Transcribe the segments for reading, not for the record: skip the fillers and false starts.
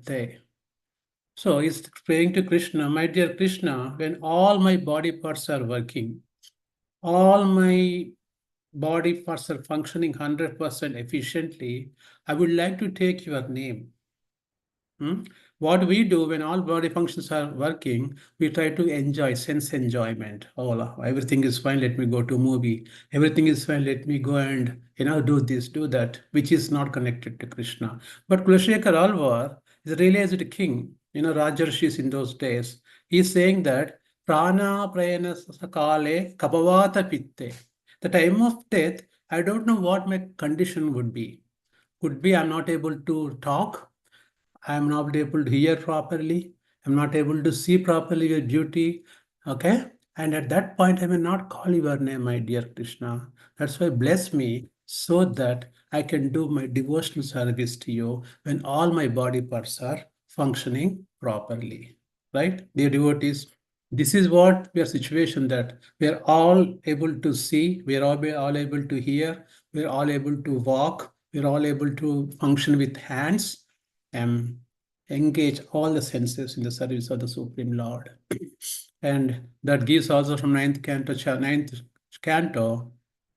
pitte. So he's praying to Krishna, my dear Krishna, when all my body parts are working, all my body parts are functioning 100% efficiently, I would like to take your name. Hmm? What we do when all body functions are working, we try to enjoy, sense enjoyment. Oh, everything is fine. Let me go to movie. Everything is fine. Let me go and do this, do that, which is not connected to Krishna. But Kulashekar Alvar is really as a king. Rajarshis in those days. He's saying that prana prayana sakale kapavata pitte. The time of death, I don't know what my condition would be. Could be I'm not able to talk. I am not able to hear properly. I'm not able to see properly your beauty. Okay. And at that point, I may not call your name, my dear Krishna. That's why bless me so that I can do my devotional service to you when all my body parts are functioning properly. Right? Dear devotees, this is what we are situation that we are all able to see, we are all able to hear, we are all able to walk, we are all able to function with hands and engage all the senses in the service of the Supreme Lord. And that gives also from ninth canto,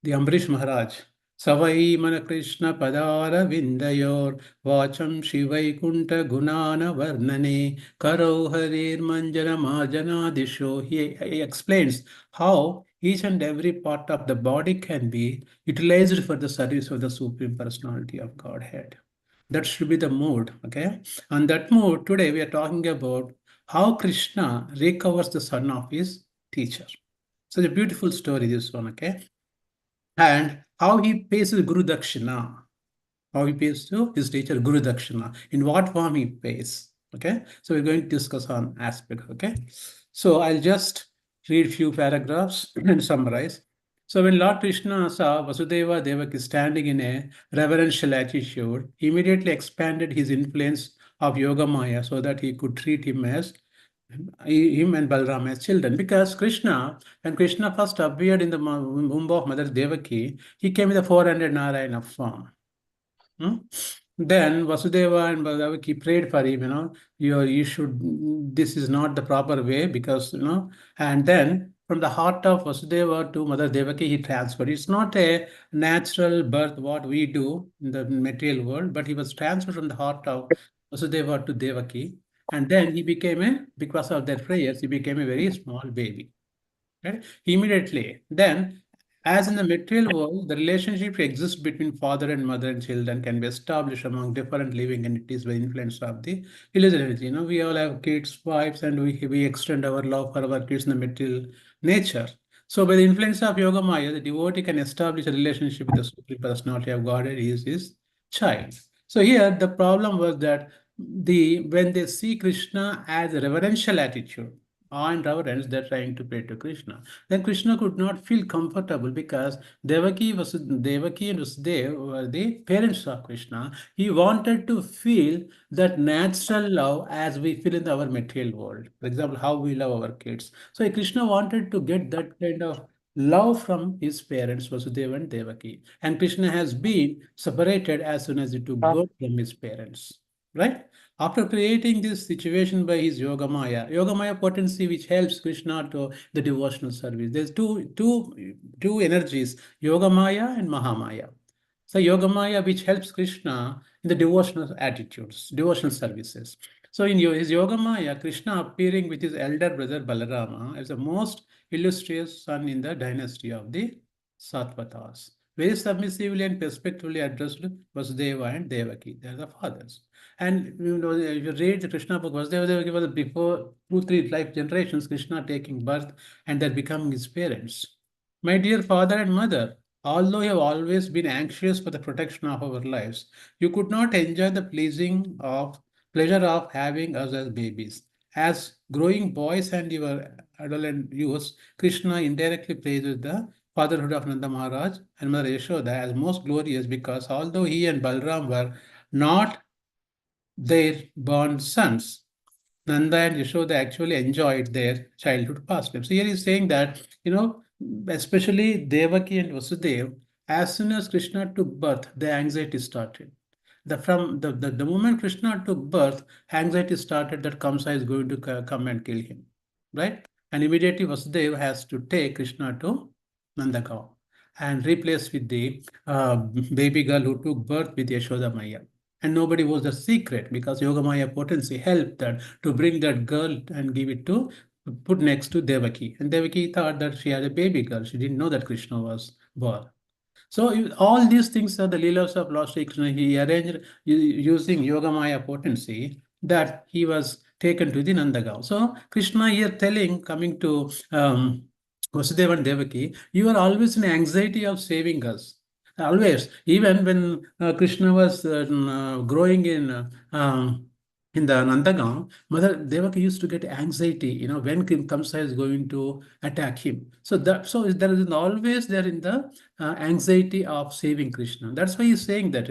the Ambrish Maharaj. Savai mana Krishna padara vindayor vacham shivai kunta gunana varnane karo harir manjana marjana disho. He explains how each and every part of the body can be utilized for the service of the Supreme Personality of Godhead. That should be the mood, okay? On that mood, today we are talking about how Krishna recovers the son of his teacher. So the beautiful story, this one, okay? And how he pays his Guru Dakshina. How he pays to his teacher Guru Dakshina. In what form he pays. Okay. So we're going to discuss on aspect. Okay. So I'll just read few paragraphs and summarize. So when Lord Krishna saw Vasudeva Devaki standing in a reverential attitude, he immediately expanded his influence of Yoga Maya so that he could treat him and Balram as children. Because when Krishna first appeared in the womb of Mother Devaki, he came in the 400 Narayana form. Then Vasudeva and Baldavaki prayed for him, this is not the proper way because, and then from the heart of Vasudeva to Mother Devaki, he transferred. It's not a natural birth, what we do in the material world, but he was transferred from the heart of Vasudeva to Devaki. And then because of their prayers, he became a very small baby. Right? Immediately. Then, as in the material world, the relationship exists between father and mother and children can be established among different living entities by influence of the illusory energy. We all have kids, wives, and we extend our love for our kids in the material nature. So, by the influence of Yoga Maya, the devotee can establish a relationship with the Supreme Personality of Godhead, he is his child. So here the problem was that when they see Krishna as a reverential attitude, awe and reverence, they're trying to pray to Krishna. Then Krishna could not feel comfortable because Devaki and Vasudeva were the parents of Krishna. He wanted to feel that natural love as we feel in our material world. For example, how we love our kids. So Krishna wanted to get that kind of love from his parents, Vasudeva and Devaki. And Krishna has been separated as soon as he took birth from his parents. Right? After creating this situation by his Yoga Maya potency, which helps Krishna to the devotional service. There's two energies, Yoga Maya and Mahamaya. So Yoga Maya, which helps Krishna in the devotional attitudes, devotional services. So in his Yoga Maya, Krishna appearing with his elder brother Balarama as the most illustrious son in the dynasty of the Satvatas. Very submissively and respectfully addressed Vasudeva and Devaki. They are the fathers. And if you read the Krishna book, Vasudeva Devaki was before 2-3 life generations, Krishna taking birth and they're becoming his parents. My dear father and mother, although you have always been anxious for the protection of our lives, you could not enjoy the pleasure of having us as babies. As growing boys and your adolescent youths, Krishna indirectly praises the fatherhood of Nanda Maharaj and Mother Yashoda as most glorious because although he and Balram were not their born sons, Nanda and Yashoda actually enjoyed their childhood pastime. So here he's saying that, especially Devaki and Vasudeva, as soon as Krishna took birth, the anxiety started. The moment Krishna took birth, anxiety started that Kamsa is going to come and kill him, right? And immediately Vasudeva has to take Krishna to Nandagaon and replace with the baby girl who took birth with Yashoda Maya. And nobody was the secret because Yogamaya potency helped that to bring that girl and give it to put next to Devaki. And Devaki thought that she had a baby girl. She didn't know that Krishna was born. So all these things are the Leelas of Lord Sri Krishna. He arranged using Yogamaya potency that he was taken to the Nandagaon. So Krishna here telling, coming to Vasudeva and Devaki, you are always in anxiety of saving us. Always, even when Krishna was growing in the Nandagaon, Mother Devaki used to get anxiety, when Kamsa is going to attack him. So there is always there in the anxiety of saving Krishna. That's why he's saying that,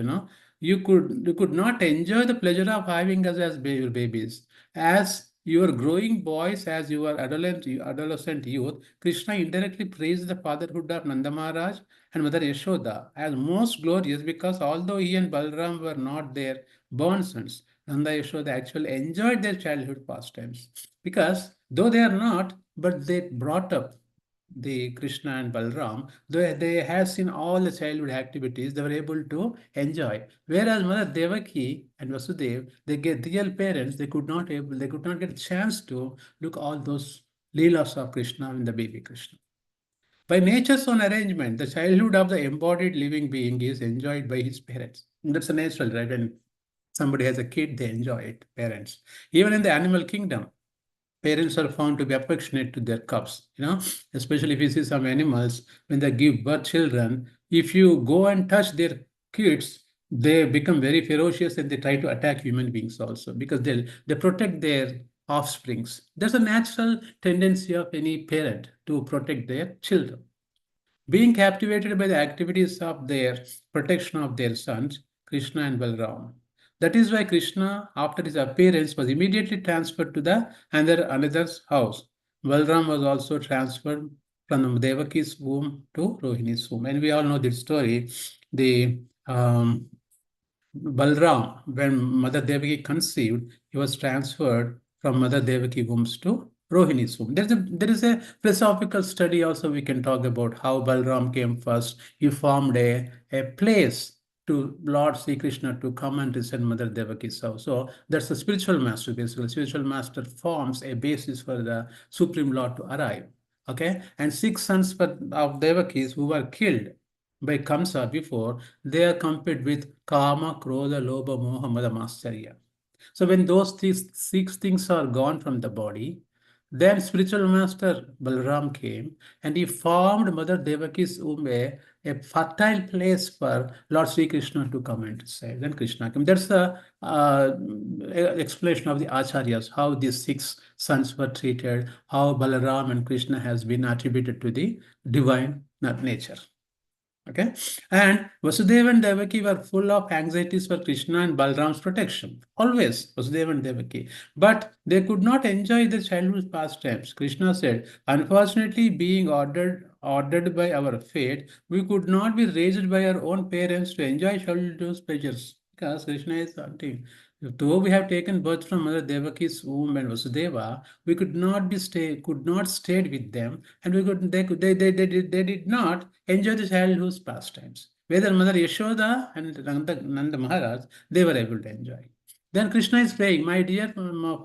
you could not enjoy the pleasure of having us as your babies. As you are growing boys, as you are adolescent youth, Krishna indirectly praised the fatherhood of Nanda Maharaj and Mother Yashoda as most glorious because although he and Balram were not their born sons, Nanda Yashoda actually enjoyed their childhood pastimes. Because though they are not, but they brought up the Krishna and Balram, though they had seen all the childhood activities, they were able to enjoy. Whereas Mother Devaki and Vasudev, they get real parents, they could not get a chance to look all those leelas of Krishna and the baby Krishna. By nature's own arrangement, the childhood of the embodied living being is enjoyed by his parents. That's a natural, right? When somebody has a kid, they enjoy it, parents. Even in the animal kingdom, parents are found to be affectionate to their cubs, especially if you see some animals, when they give birth children, if you go and touch their kids, they become very ferocious and they try to attack human beings also because they protect their offsprings. There's a natural tendency of any parent to protect their children. Being captivated by the activities of their protection of their sons, Krishna and Balram. That is why Krishna, after his appearance, was immediately transferred to the another's house. Balram was also transferred from Devaki's womb to Rohini's womb. And we all know this story. The Balram, when Mother Devaki conceived, he was transferred from Mother Devaki wombs to Rohini's womb. There is a philosophical study also we can talk about how Balram came first. He formed a place to Lord Sri Krishna to come and reside Mother Devaki's house. So that's a spiritual master, basically. Spiritual master forms a basis for the Supreme Lord to arrive. Okay, and 6 sons of Devakis who were killed by Kamsa before, they are compared with Kama, Krodha, Lobha, Moha, Mada, Matsarya. So when those 6 things are gone from the body, then spiritual master Balram came and he formed Mother Devaki's womb a fertile place for Lord Sri Krishna to come and say. Then Krishna came. That's the explanation of the acharyas, how these 6 sons were treated, how Balaram and Krishna has been attributed to the divine nature. Okay, and Vasudeva and Devaki were full of anxieties for Krishna and Balram's protection. Always, Vasudeva and Devaki. But they could not enjoy the childhood pastimes. Krishna said, unfortunately, being ordered by our fate, we could not be raised by our own parents to enjoy childhood pleasures. Because Krishna is something. Though we have taken birth from Mother Devaki's womb and Vasudeva, we could not stay with them, and they did not enjoy the childhood's pastimes. Whether Mother Yashoda and Nanda Maharaj, they were able to enjoy. Then Krishna is saying, my dear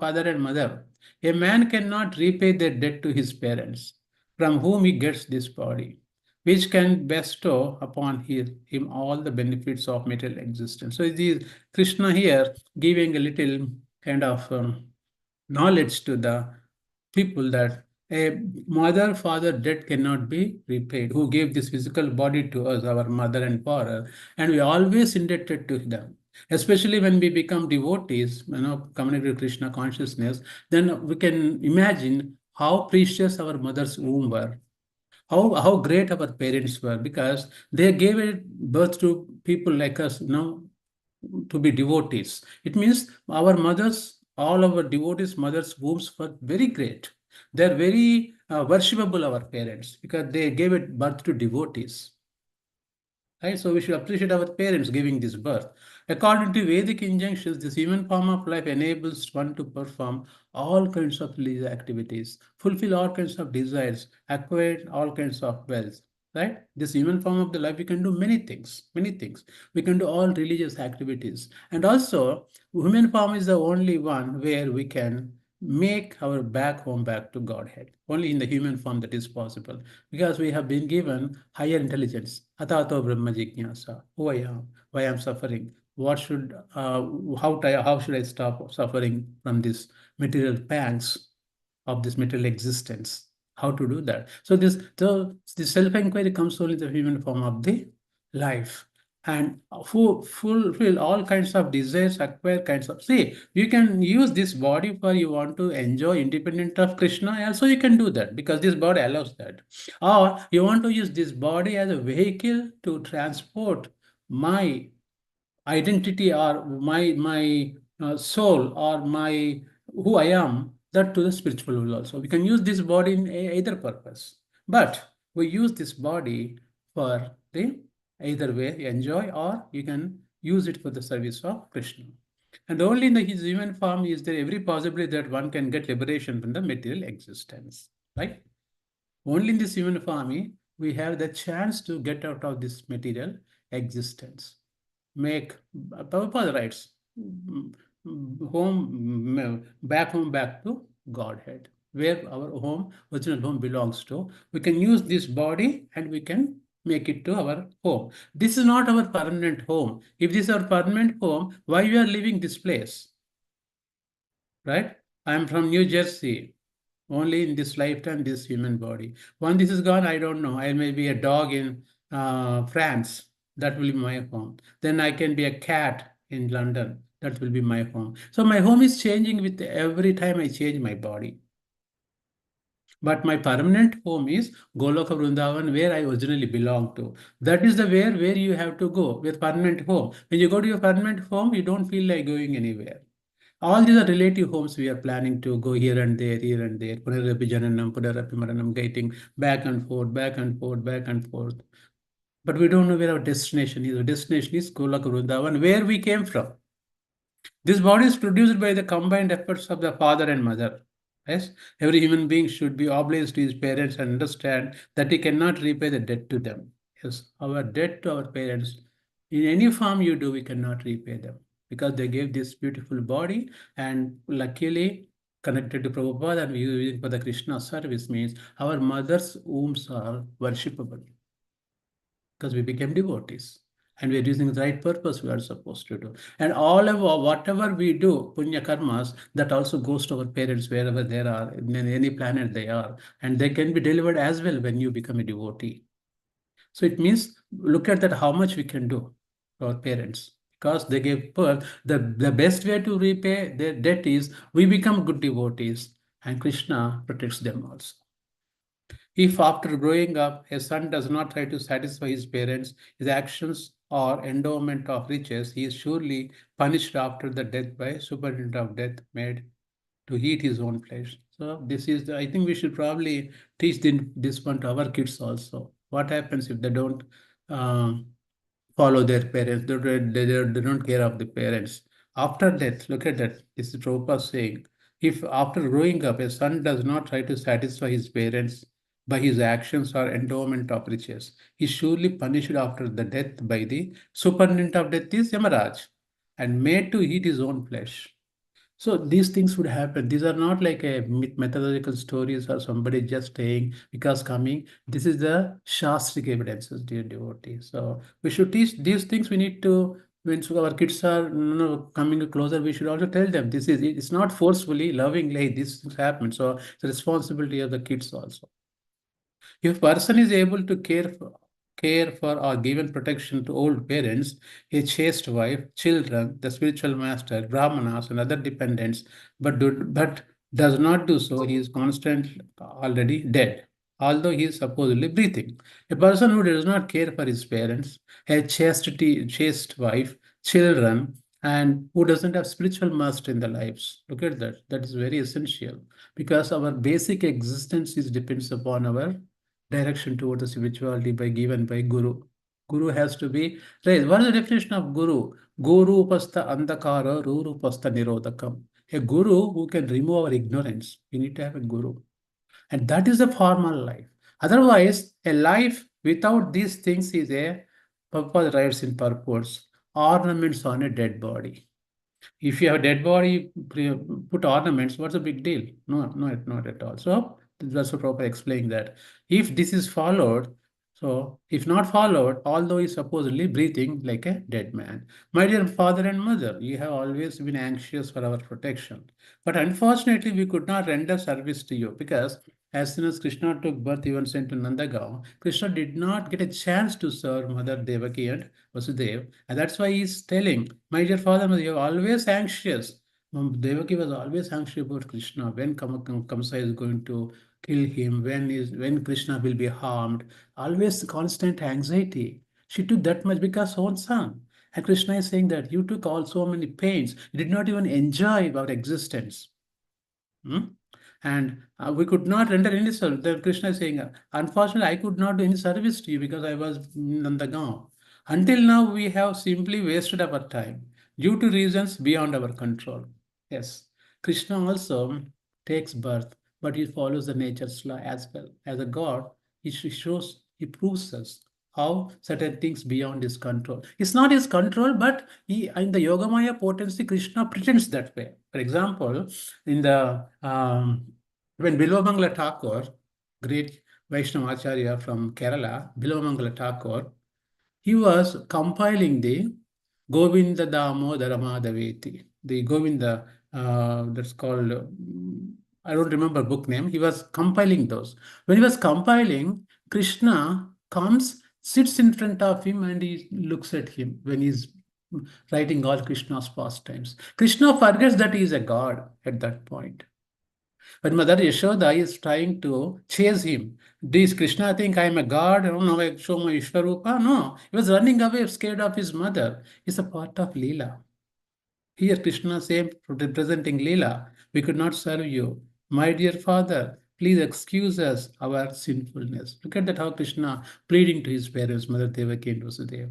father and mother, a man cannot repay their debt to his parents, from whom he gets this body, which can bestow upon him all the benefits of material existence. So it is Krishna here giving a little kind of knowledge to the people that a mother-father debt cannot be repaid, who gave this physical body to us, our mother and father, and we always indebted to them. Especially when we become devotees, coming to Krishna consciousness, then we can imagine how precious our mother's womb were, how great our parents were, because they gave it birth to people like us, to be devotees. It means all our devotees mothers wombs were very great. They're very worshipable, our parents, because they gave it birth to devotees. Right? So we should appreciate our parents giving this birth. According to Vedic injunctions, this human form of life enables one to perform all kinds of leisure activities, fulfill all kinds of desires, acquire all kinds of wealth. Right? This human form of the life, we can do many things, many things. We can do all religious activities. And also, human form is the only one where we can make our back home back to Godhead. Only in the human form that is possible. Because we have been given higher intelligence. Atato Brahma Jignasa. Who I am, why I am suffering. What should how should I stop suffering from this material pangs of this material existence? How to do that? So this self-inquiry comes only in the human form of the life, and who fulfill all kinds of desires, acquire kinds of. See, you can use this body for you want to enjoy independent of Krishna. Also, you can do that because this body allows that. Or you want to use this body as a vehicle to transport my identity or my soul or my who I am, that to the spiritual world also. We can use this body in either purpose, but we use this body for the either way enjoy, or you can use it for the service of Krishna. And only in the his human form is there every possibility that one can get liberation from the material existence, right? Only in this human form we have the chance to get out of this material existence. Make Prabhupada writes, back home, back to Godhead, where our home, original home belongs to. We can use this body and we can make it to our home. This is not our permanent home. If this is our permanent home, why we are leaving this place? Right? I am from New Jersey. Only in this lifetime, this human body. When this is gone, I don't know. I may be a dog in France. That will be my home. Then I can be a cat in London. That will be my home. So my home is changing with every time I change my body. But my permanent home is Goloka Vrindavan, where I originally belong to. That is the where you have to go with permanent home. When you go to your permanent home, you don't feel like going anywhere. All these are relative homes we are planning to go here and there, here and there. Punarapi Jananam, Punarapi Maranam, getting back and forth, back and forth, back and forth. But we don't know where our destination is. Our destination is Golaka Vrindavan, where we came from. This body is produced by the combined efforts of the father and mother. Yes, every human being should be obliged to his parents and understand that he cannot repay the debt to them. Yes, our debt to our parents, in any form you do, we cannot repay them because they gave this beautiful body, and luckily connected to Prabhupada and we using for the Krishna service means our mother's wombs are worshipable because we became devotees and we are using the right purpose we are supposed to do. And all of whatever we do, punya karmas, that also goes to our parents wherever they are, in any planet they are, and they can be delivered as well when you become a devotee. So it means look at that how much we can do to our parents because they gave birth. The best way to repay their debt is we become good devotees and Krishna protects them also. If after growing up, a son does not try to satisfy his parents, his actions or endowment of riches, he is surely punished after the death by superintendent of death made to eat his own flesh. So this is, I think we should probably teach this one to our kids also. What happens if they don't follow their parents? They don't care of the parents. After death, look at that. This is Prabhupada saying, if after growing up, a son does not try to satisfy his parents by his actions or endowment of riches, he is surely punished after the death by the superintendent of death is Yamaraj and made to eat his own flesh. So these things would happen. These are not like a methodological stories or somebody just saying because coming. This is the Shastric evidences, dear devotee. So we should teach these things. We need to, when our kids are coming closer, we should also tell them this is it. It's not forcefully, lovingly, this things happen. So it's a responsibility of the kids also. If a person is able to care for or given protection to old parents, a chaste wife, children, the spiritual master, brahmanas, and other dependents, but does not do so, he is constantly already dead, although he is supposedly breathing. A person who does not care for his parents, a chaste wife, children, and who doesn't have spiritual master in their lives. Look at that. That is very essential because our basic existence is depends upon our direction toward the spirituality by given by Guru. Guru has to be raised. What is the definition of Guru? Guru upasta andakara, Ruru upasta nirodhakam. A Guru who can remove our ignorance. We need to have a Guru. And that is a formal life. Otherwise, a life without these things is a purpose rides in purports, ornaments on a dead body. If you have a dead body, put ornaments, what's the big deal? No, no, not at all. So that's the proper explaining that. If this is followed, so if not followed, although he's supposedly breathing like a dead man. My dear father and mother, you have always been anxious for our protection. But unfortunately, we could not render service to you because as soon as Krishna took birth, even sent to Nandagaon, Krishna did not get a chance to serve Mother Devaki and Vasudeva. And that's why he's telling, my dear father, you're always anxious. Devaki was always anxious about Krishna, when Kamsa is going to kill him, when Krishna will be harmed. Always constant anxiety. She took that much because her own son. And Krishna is saying that you took all so many pains. You did not even enjoy our existence. Hmm? And we could not render any service. Then Krishna is saying, unfortunately, I could not do any service to you because I was in Nandagaon. Until now, we have simply wasted our time due to reasons beyond our control. Yes, Krishna also takes birth, but he follows the nature's law as well. As a god, he proves us how certain things beyond his control. It's not his control, but he in the Yogamaya potency, Krishna pretends that way. For example, in the when Bilvamangala Thakur, great Vaishnava Acharya from Kerala, Bilvamangala Thakur, he was compiling the Govinda Damodara Madhaveti, the Govinda, that's called, I don't remember book name. He was compiling those. When he was compiling, Krishna comes, sits in front of him, and he looks at him when he's writing all Krishna's pastimes. Krishna forgets that he is a god at that point. When Mother Yashoda is trying to chase him, does Krishna think I am a god? Oh, no, I show my Ishwarupa? No, he was running away, scared of his mother. It's a part of Leela. Here, Krishna same representing Leela. We could not serve you. My dear father, please excuse us our sinfulness. Look at that, how Krishna pleading to his parents, Mother Devaki and Vasudeva.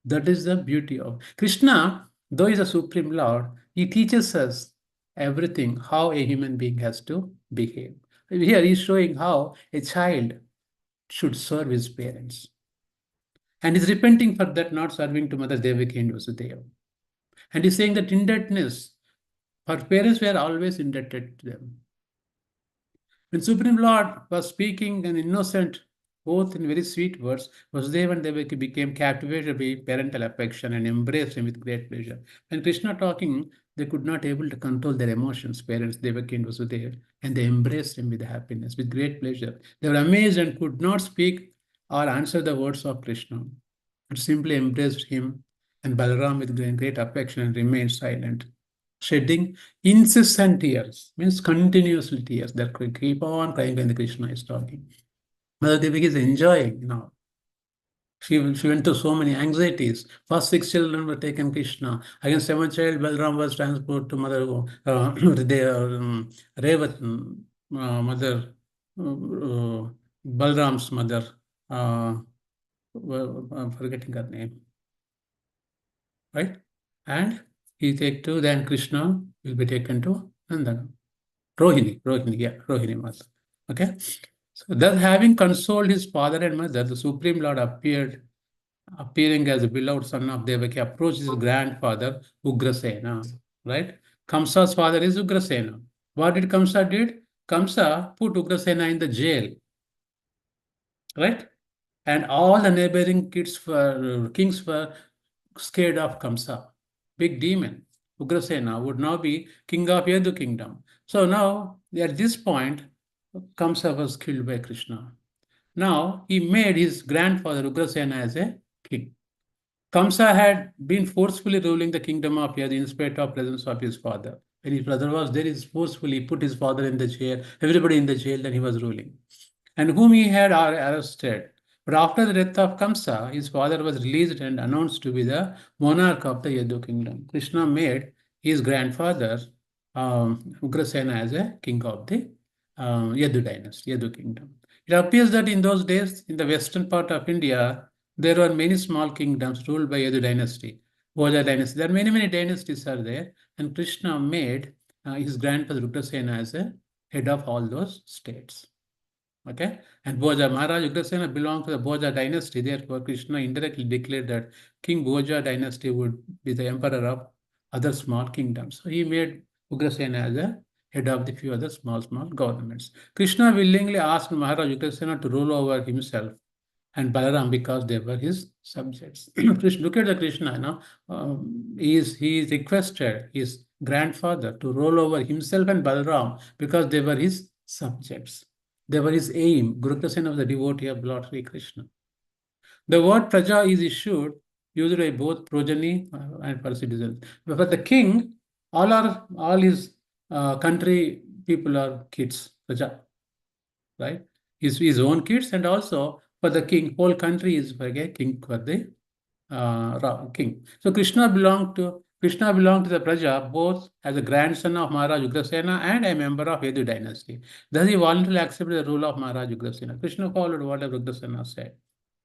That is the beauty of Krishna, though he's a supreme Lord, he teaches us everything, how a human being has to behave. Here he's showing how a child should serve his parents. And he's repenting for that, not serving to Mother Devaki and Vasudeva. And he's saying that indebtedness, her parents were always indebted to them. When Supreme Lord was speaking an innocent, both in very sweet words, Vasudeva and Devaki became captivated by parental affection and embraced him with great pleasure. When Krishna talking, they could not able to control their emotions, parents Devaki and Vasudeva, and they embraced him with happiness, with great pleasure. They were amazed and could not speak or answer the words of Krishna, but simply embraced him and Balaram with great affection and remained silent, shedding incessant tears, means continuously tears that could keep on crying when the Krishna is talking. Mother Devaki is enjoying now. She went through so many anxieties. First six children were taken Krishna. Again, seventh child, Balram was transported to Mother Revat, Mother Balram's mother. I'm forgetting her name, right? And he take to, then Krishna will be taken to Nandana. Rohini Mata. Okay. So thus having consoled his father and mother, the Supreme Lord appearing as a beloved son of Devaki, approached his grandfather, Ugrasena, right? Kamsa's father is Ugrasena. What did Kamsa did? Kamsa put Ugrasena in the jail, right? And all the neighboring kings were scared of Kamsa, big demon. Ugrasena would now be king of Yadu kingdom. So now, at this point, Kamsa was killed by Krishna. Now, he made his grandfather Ugrasena as a king. Kamsa had been forcefully ruling the kingdom of Yadu in spite of presence of his father. When his brother was there, he forcefully put his father in the jail, everybody in the jail, then he was ruling. And whom he had arrested. But after the death of Kamsa, his father was released and announced to be the monarch of the Yadu kingdom. Krishna made his grandfather Ugrasena as a king of the Yadu dynasty, Yadu kingdom. It appears that in those days, in the western part of India, There were many small kingdoms ruled by Yadu dynasty, Bhoja dynasty. There are many, many dynasties are there. And Krishna made his grandfather Ugrasena as a head of all those states. Okay, and Bhoja Maharaj Ugrasena belonged to the Bhoja dynasty. Therefore, Krishna indirectly declared that King Bhoja dynasty would be the emperor of other small kingdoms. So he made Ugrasena as a head of the few other small, small governments. Krishna willingly asked Maharaj Ugrasena to rule over himself and Balaram because they were his subjects. Look at the Krishna, he is requested his grandfather to rule over himself and Balaram because they were his subjects. They were his aim. Guru Krishna was the devotee of Lord Sri Krishna. The word Praja is used by both progeny and for citizens. But for the king, all his country people are kids, Praja, right? His own kids, and also for the king, whole country is for a king for the king. So Krishna belonged to the Praja both as a grandson of Maharaj Ugrasena and a member of Yadu dynasty. Thus he voluntarily accepted the rule of Maharaj Ugrasena. Krishna followed whatever Ugrasena said.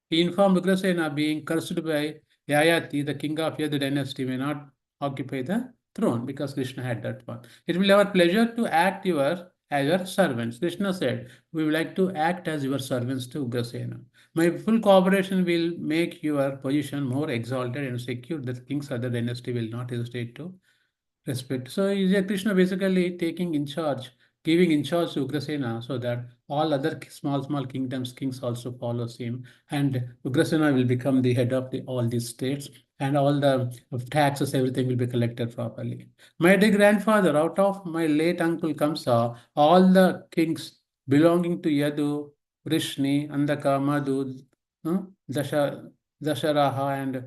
He informed Ugrasena, being cursed by Yayati, the king of Yadu dynasty, may not occupy the throne because Krishna had that one. It will be our pleasure to act as your servants. Krishna said, we would like to act as your servants to Ugrasena. My full cooperation will make your position more exalted and secure that kings of the dynasty will not hesitate to respect. So Krishna basically taking in charge, giving in charge to Ugrasena so that all other small, small kings also follows him. And Ugrasena will become the head of all these states, and all the taxes, everything will be collected properly. My dear grandfather, out of my late uncle Kamsa, all the kings belonging to Yadu, Vrishni, Andaka, Madhu, Dasha, Dasharaha, and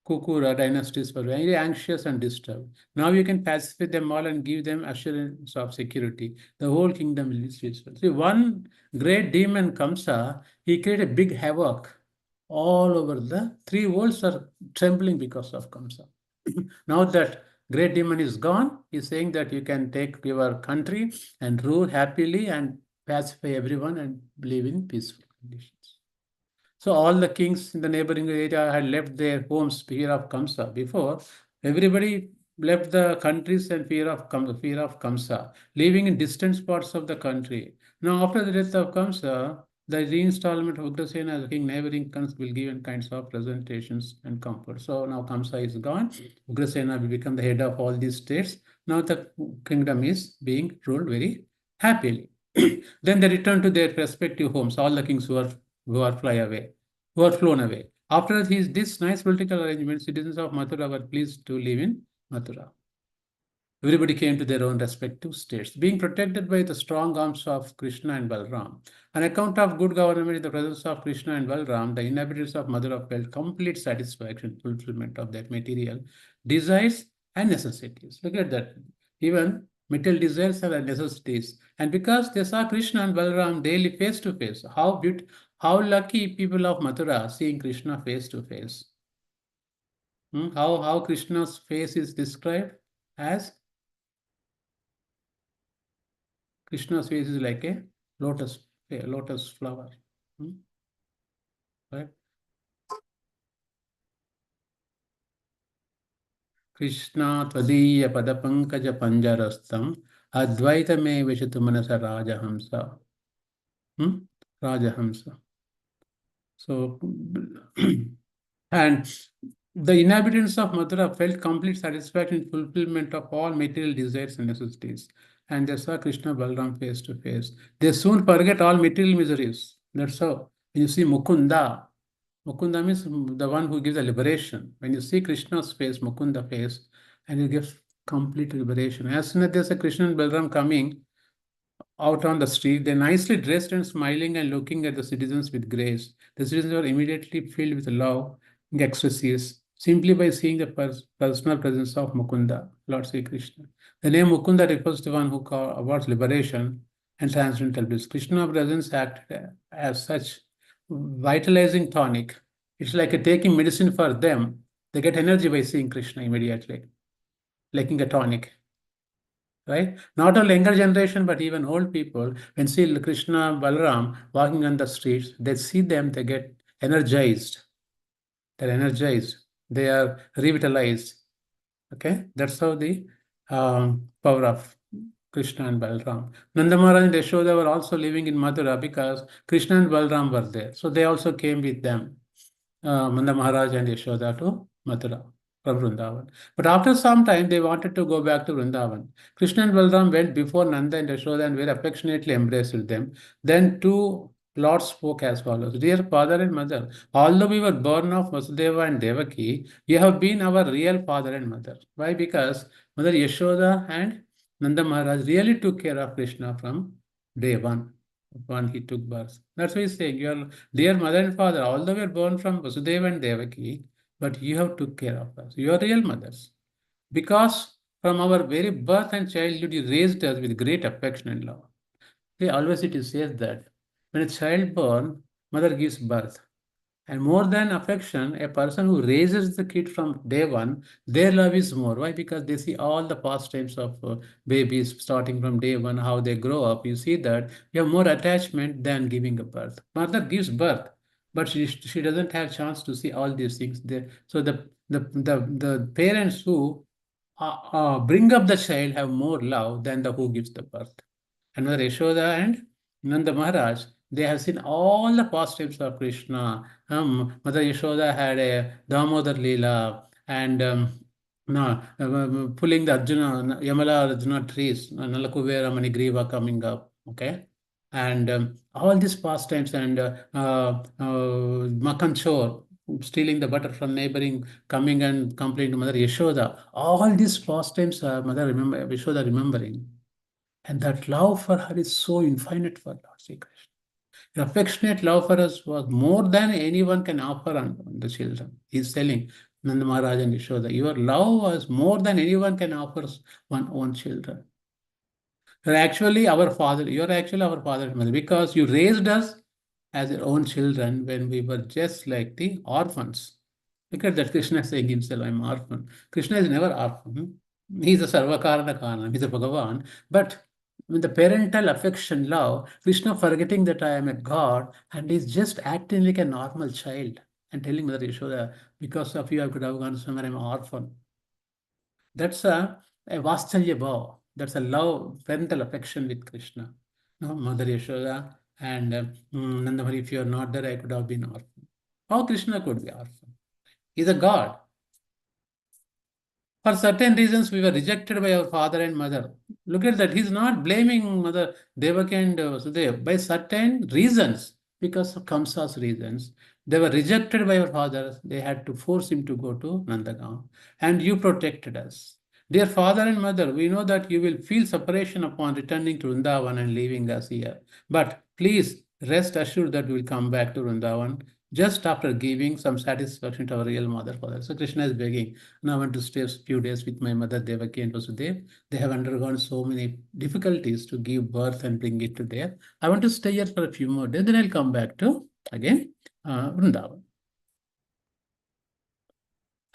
Kukura dynasties were very anxious and disturbed. Now you can pacify them all and give them assurance of security. The whole kingdom will be peaceful. See, one great demon Kamsa, he created big havoc all over the three worlds are trembling because of Kamsa. Now that great demon is gone, he's saying that you can take your country and rule happily and pacify everyone and live in peaceful conditions. So all the kings in the neighboring area had left their homes fear of Kamsa. Before, everybody left the countries and fear of Kamsa, living in distant parts of the country. Now, after the death of Kamsa, the reinstallment of Ugrasena as king, neighboring kings will give kinds of presentations and comfort. So now Kamsa is gone. Ugrasena will become the head of all these states. Now the kingdom is being ruled very happily. Then they return to their respective homes, all the kings who are flown away. After this nice political arrangement, citizens of Mathura were pleased to live in Mathura. Everybody came to their own respective states, being protected by the strong arms of Krishna and Balram. On account of good government in the presence of Krishna and Balram, the inhabitants of Mathura felt complete satisfaction, fulfillment of their material desires and necessities. Look at that. Even material desires are necessities. And because they saw Krishna and Balram daily face to face, how lucky people of Mathura seeing Krishna face to face. How Krishna's face is described as Krishna's face is like a lotus flower. Right? Krishna Tvadiya Padapankaja Panjarastam Advaitame Vishatu Manasa Rajahamsa. Rajahamsa. So, and the inhabitants of Mathura felt complete satisfaction in fulfillment of all material desires and necessities. And they saw Krishna Balram face to face. They soon forget all material miseries. That's how. When you see Mukunda means the one who gives the liberation. When you see Krishna's face, Mukunda face, and he gives complete liberation. As soon as there's a Krishna and Balram coming out on the street, they nicely dressed and smiling and looking at the citizens with grace. The citizens were immediately filled with love and ecstasies simply by seeing the personal presence of Mukunda, Lord Sri Krishna. The name Mukunda refers to one who awards liberation and transcendental bliss. Krishna's presence acted as such vitalizing tonic. It's like taking medicine for them. They get energy by seeing Krishna immediately, liking a tonic. Right? Not only younger generation, but even old people, when see Krishna, Balaram walking on the streets, they see them, they get energized. they're energized, they are revitalized. Okay, that's how the power of Krishna and Balram. Nanda Maharaj and Yashoda were also living in Mathura because Krishna and Balram were there. So they also came with them, Nanda Maharaj and Yashoda, to Mathura from Vrindavan. But after some time, they wanted to go back to Vrindavan. Krishna and Balram went before Nanda and Yashoda and very affectionately embraced them. Then two lords spoke as follows: Dear father and mother, although we were born of Vasudeva and Devaki, you have been our real father and mother. Why? Because Mother Yashoda and Nanda Maharaj really took care of Krishna from day one, when he took birth. That's why he's saying, your dear mother and father, although we are born from Vasudeva and Devaki, but you have took care of us. You are real mothers. Because from our very birth and childhood, you raised us with great affection and love. See, always it is said that when a child born, mother gives birth. And more than affection, a person who raises the kid from day one, their love is more. Why? Because they see all the pastimes of babies starting from day one, how they grow up. You see that you have more attachment than giving a birth. Mother gives birth, but she doesn't have chance to see all these things. So the parents who bring up the child have more love than the who gives the birth. And Mother Yashoda and Nanda Maharaj, they have seen all the pastimes of Krishna. Mother Yashoda had a Damodar Leela and no, pulling the Arjuna, Yamala Arjuna trees, Nalakuvera Manigriva coming up. Okay. And all these pastimes and Makanchor, stealing the butter from neighboring, coming and complaining to Mother Yashoda. All these pastimes Yashoda remembering. And that love for her is so infinite for Lord Sri Krishna. The affectionate love for us was more than anyone can offer on the children. He's telling Nanda Maharaj and Yashoda, your love was more than anyone can offer one own children. You're actually our father. You're actually our father and mother because you raised us as your own children when we were just like the orphans. Look at that. Krishna saying himself, I'm orphan. Krishna is never orphan. He's a Sarvakarana Karana. He's a Bhagavan. But with the parental affection, love, Krishna forgetting that I am a God and he's just acting like a normal child and telling Mother Yashoda, because of you, I could have gone somewhere, I'm an orphan. That's a Vatsarya Bhav. That's a love, parental affection with Krishna. No, Mother Yashoda and Nandamari, if you are not there, I could have been orphan. How Krishna could be orphan? He's a God. For certain reasons, we were rejected by our father and mother. Look at that. He's not blaming Mother Devaki and Vasudeva. By certain reasons, because of Kamsa's reasons, they were rejected by our father. They had to force him to go to Nandagaon. And you protected us. Dear father and mother, we know that you will feel separation upon returning to Vrindavan and leaving us here. But please rest assured that we will come back to Vrindavan just after giving some satisfaction to our real mother, father. So Krishna is begging. Now I want to stay a few days with my mother Devaki and Vasudev. They have undergone so many difficulties to give birth and bring it to there. I want to stay here for a few more days, then I'll come back to again Vrindavan.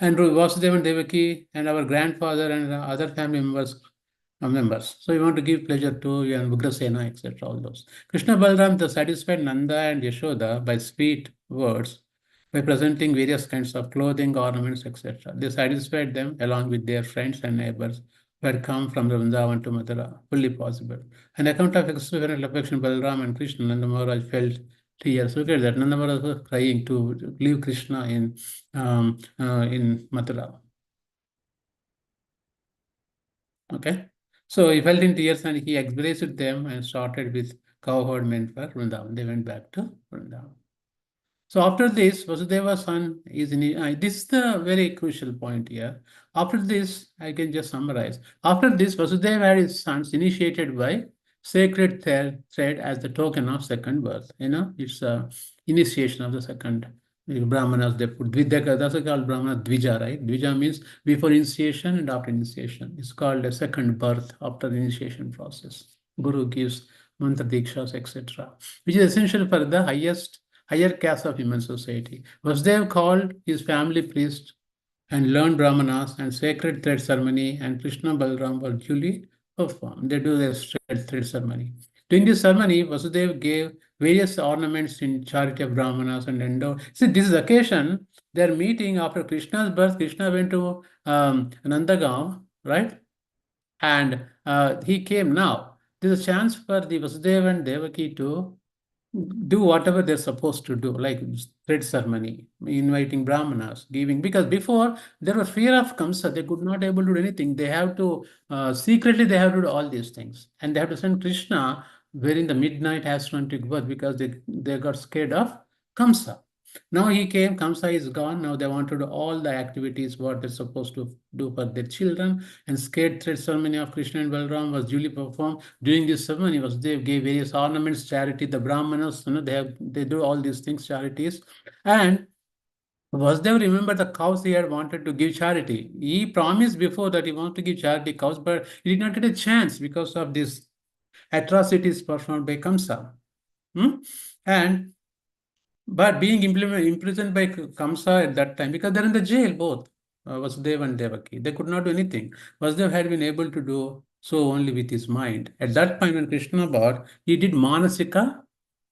And Vasudev and Devaki and our grandfather and other family members. So we want to give pleasure to and Ugrasena, etc. All those. Krishna Balram the satisfied Nanda and Yashoda by sweet words, by presenting various kinds of clothing, ornaments, etc. They satisfied them along with their friends and neighbors who had come from the Vrindavan to Mathura, fully possible. An account of exuberant affection Balram and Krishna, Nanda Maharaj felt tears. Look at that. Nanda Maharaj was crying to leave Krishna in Mathura. Okay. So he felt in tears and he embraced them and started with cowherd men for Vrindavan. They went back to Vrindavan. So after this, Vasudeva's son is in. This is the very crucial point here. After this, I can just summarize. After this, Vasudeva had his sons initiated by sacred thread as the token of second birth. It's a initiation of the second. Brahmanas, they put Dvidaka, that's called Brahmana Dvija, right? Dvija means before initiation and after initiation. It's called a second birth after the initiation process. Guru gives mantra dikshas, etc., which is essential for the higher caste of human society. Vasudev called his family priest and learned Brahmanas and sacred thread ceremony, and Krishna Balram were duly performed. They do their thread ceremony. During this ceremony, Vasudev gave various ornaments in charity of Brahmanas and endowed. See, this is occasion, they're meeting after Krishna's birth. Krishna went to Nandagaon, right? And he came now. There's a chance for the Vasudeva and Devaki to do whatever they're supposed to do, like thread ceremony, inviting brahmanas, giving. Because before there was fear of Kamsa, they could not able to do anything. They have to secretly they have to do all these things, and they have to send Krishna wherein the midnight has to take birth because they got scared of Kamsa. Now he came, Kamsa is gone. Now they want to do all the activities what they're supposed to do for their children. And scared thread ceremony of Krishna and Balram was duly performed. During this ceremony, Vasudev gave various ornaments, charity, the Brahmanas, they do all these things, charities. And Vasudev remembered the cows he had wanted to give charity. He promised before that he wanted to give charity cows, but he did not get a chance because of these atrocities performed by Kamsa. And but being imprisoned by Kamsa at that time, because they're in the jail both, Vasudev and Devaki, they could not do anything. Vasudev had been able to do so only with his mind. At that point, when Krishna bought, he did Manasika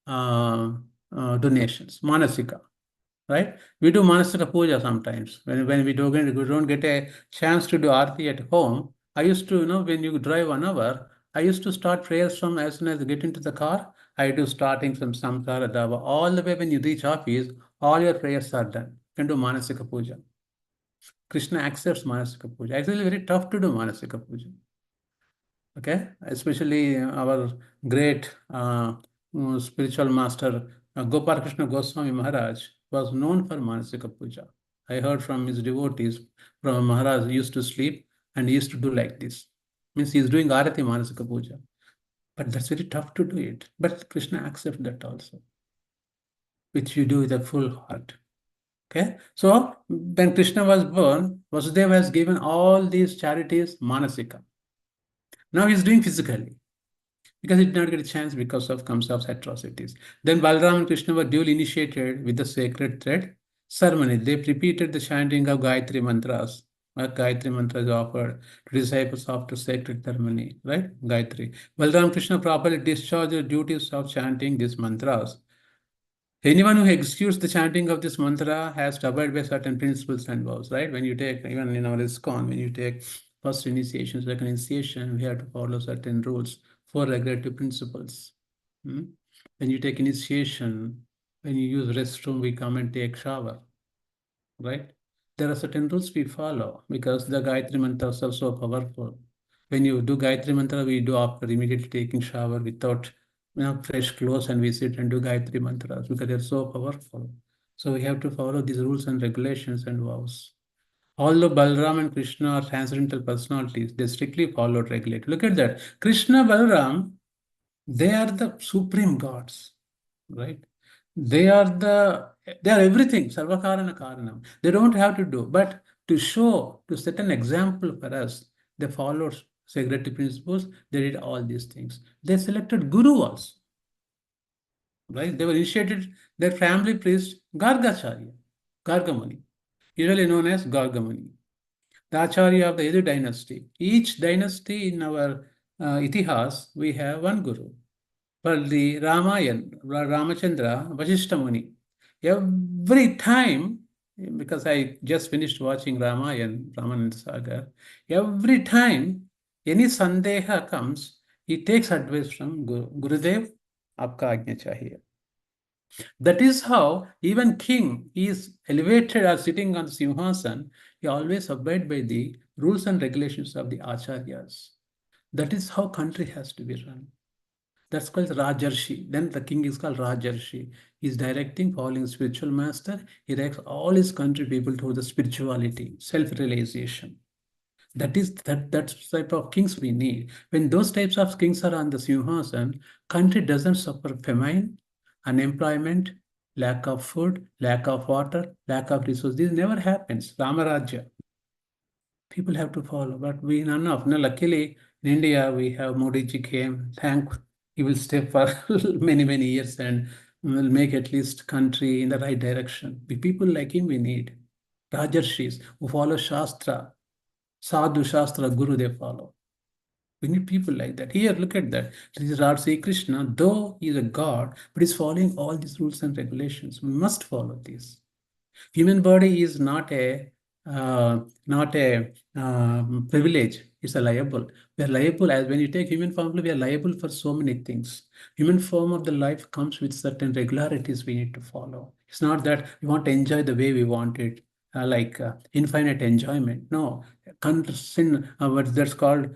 donations, Manasika, right? We do Manasika Puja sometimes. When we don't get a chance to do Aarti at home, I used to, when you drive 1 hour, I used to start prayers from as soon as I get into the car. I do starting from Samsara Dava. All the way when you reach office, all your prayers are done. You can do Manasika Puja. Krishna accepts Manasika Puja. Actually, very tough to do Manasika Puja. Okay, especially our great spiritual master Gopal Krishna Goswami Maharaj was known for Manasika Puja. I heard from his devotees, from Maharaj used to sleep and he used to do like this. Means he is doing Arati Manasika Puja. But that's very tough to do it. But Krishna accepts that also, which you do with a full heart. Okay, so when Krishna was born, Vasudeva has given all these charities Manasika. Now he's doing physically because he did not get a chance because of Kamsa's atrocities. Then Balaram and Krishna were duly initiated with the sacred thread ceremony. They repeated the chanting of Gayatri mantras. Gayatri mantra is offered to disciples after sacred ceremony, right? Gayatri. Balaram and Krishna properly discharged the duties of chanting these mantras. Anyone who executes the chanting of this mantra has to abide by certain principles and vows, right? When you take, even in our ISKCON, when you take first initiation, second initiation, we have to follow certain rules, 4 regulative principles. When you take initiation, when you use restroom, we come and take shower, right? There are certain rules we follow because the Gayatri mantras are so powerful. When you do Gayatri mantra, we do after immediately taking shower without fresh clothes, and we sit and do Gayatri mantras because they're so powerful. So we have to follow these rules and regulations and vows. Although Balram and Krishna are transcendental personalities, they strictly followed regulate. Look at that. Krishna, Balram, they are the supreme gods, right? They are everything, Sarvakarana Karanam. They don't have to do, but to set an example for us, they followed sacred principles, they did all these things. They selected Guru also, right? They were initiated, their family priest, Gargacharya, Gargamuni, usually known as Gargamuni, the Acharya of the Yadu dynasty. Each dynasty in our Itihas, we have one Guru. For the Ramayana, Ramachandra, Vasishta Muni, every time, because I just finished watching Ramayana, Ramananda Sagar, every time any Sandeha comes, he takes advice from Gurudev, Aapka Ajna Chahiye. That is how even king is elevated or sitting on the Simhasan, he always abide by the rules and regulations of the Acharyas. That is how country has to be run. That's called Rajarshi. Then the king is called Rajarshi. He's directing, following spiritual master. He directs all his country people toward the spirituality, self-realization. That's the type of kings we need. When those types of kings are on the Simhasan, country doesn't suffer famine, unemployment, lack of food, lack of water, lack of resources. This never happens. Ramarajya. People have to follow, but we none of. No, luckily in India we have Modi ji came. He will stay for many years and will make at least country in the right direction. The people like him we need. Rajarshis who follow Shastra, Sadhu Shastra, Guru they follow. We need people like that. Here, look at that. This is Lord Sri Krishna, though he is a God, but he's following all these rules and regulations. We must follow these. Human body is not a privilege. It's a liable. We are liable, as when you take human form, we are liable for so many things. Human form of the life comes with certain regularities we need to follow. It's not that we want to enjoy the way we want it, like infinite enjoyment. No, what that's called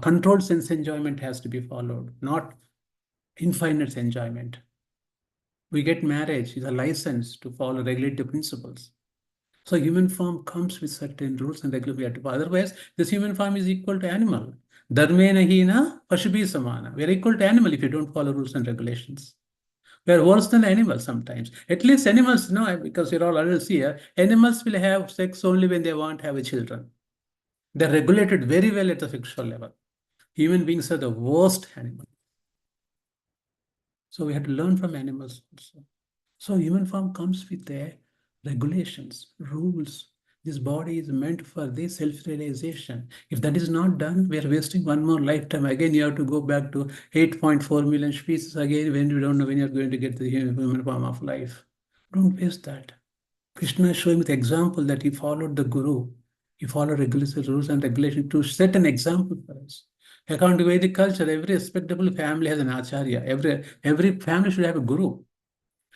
controlled sense enjoyment has to be followed, not infinite enjoyment. We get marriage is a license to follow regulative principles. So human form comes with certain rules and regulations. Otherwise, this human form is equal to animal. Dharmena hina pashubi samana. We are equal to animal if you don't follow rules and regulations. We are worse than animals sometimes. At least animals, no, because you're all adults here, animals will have sex only when they want to have a children. They're regulated very well at the sexual level. Human beings are the worst animals. So we have to learn from animals also. So human form comes with the regulations, rules. This body is meant for this self-realization. If that is not done, we are wasting one more lifetime. Again, you have to go back to 8.4 million species again when you don't know when you're going to get the human form of life. Don't waste that. Krishna is showing with example that he followed the Guru. He followed regulatory rules and regulations to set an example for us. According to Vedic culture, every respectable family has an acharya. Every family should have a guru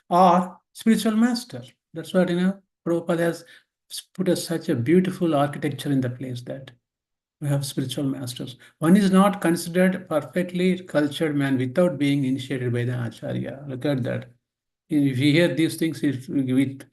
or spiritual master. That's what, Prabhupada has put such a beautiful architecture in the place that we have spiritual masters. One is not considered perfectly cultured man without being initiated by the acharya. Look at that. If you hear these things, with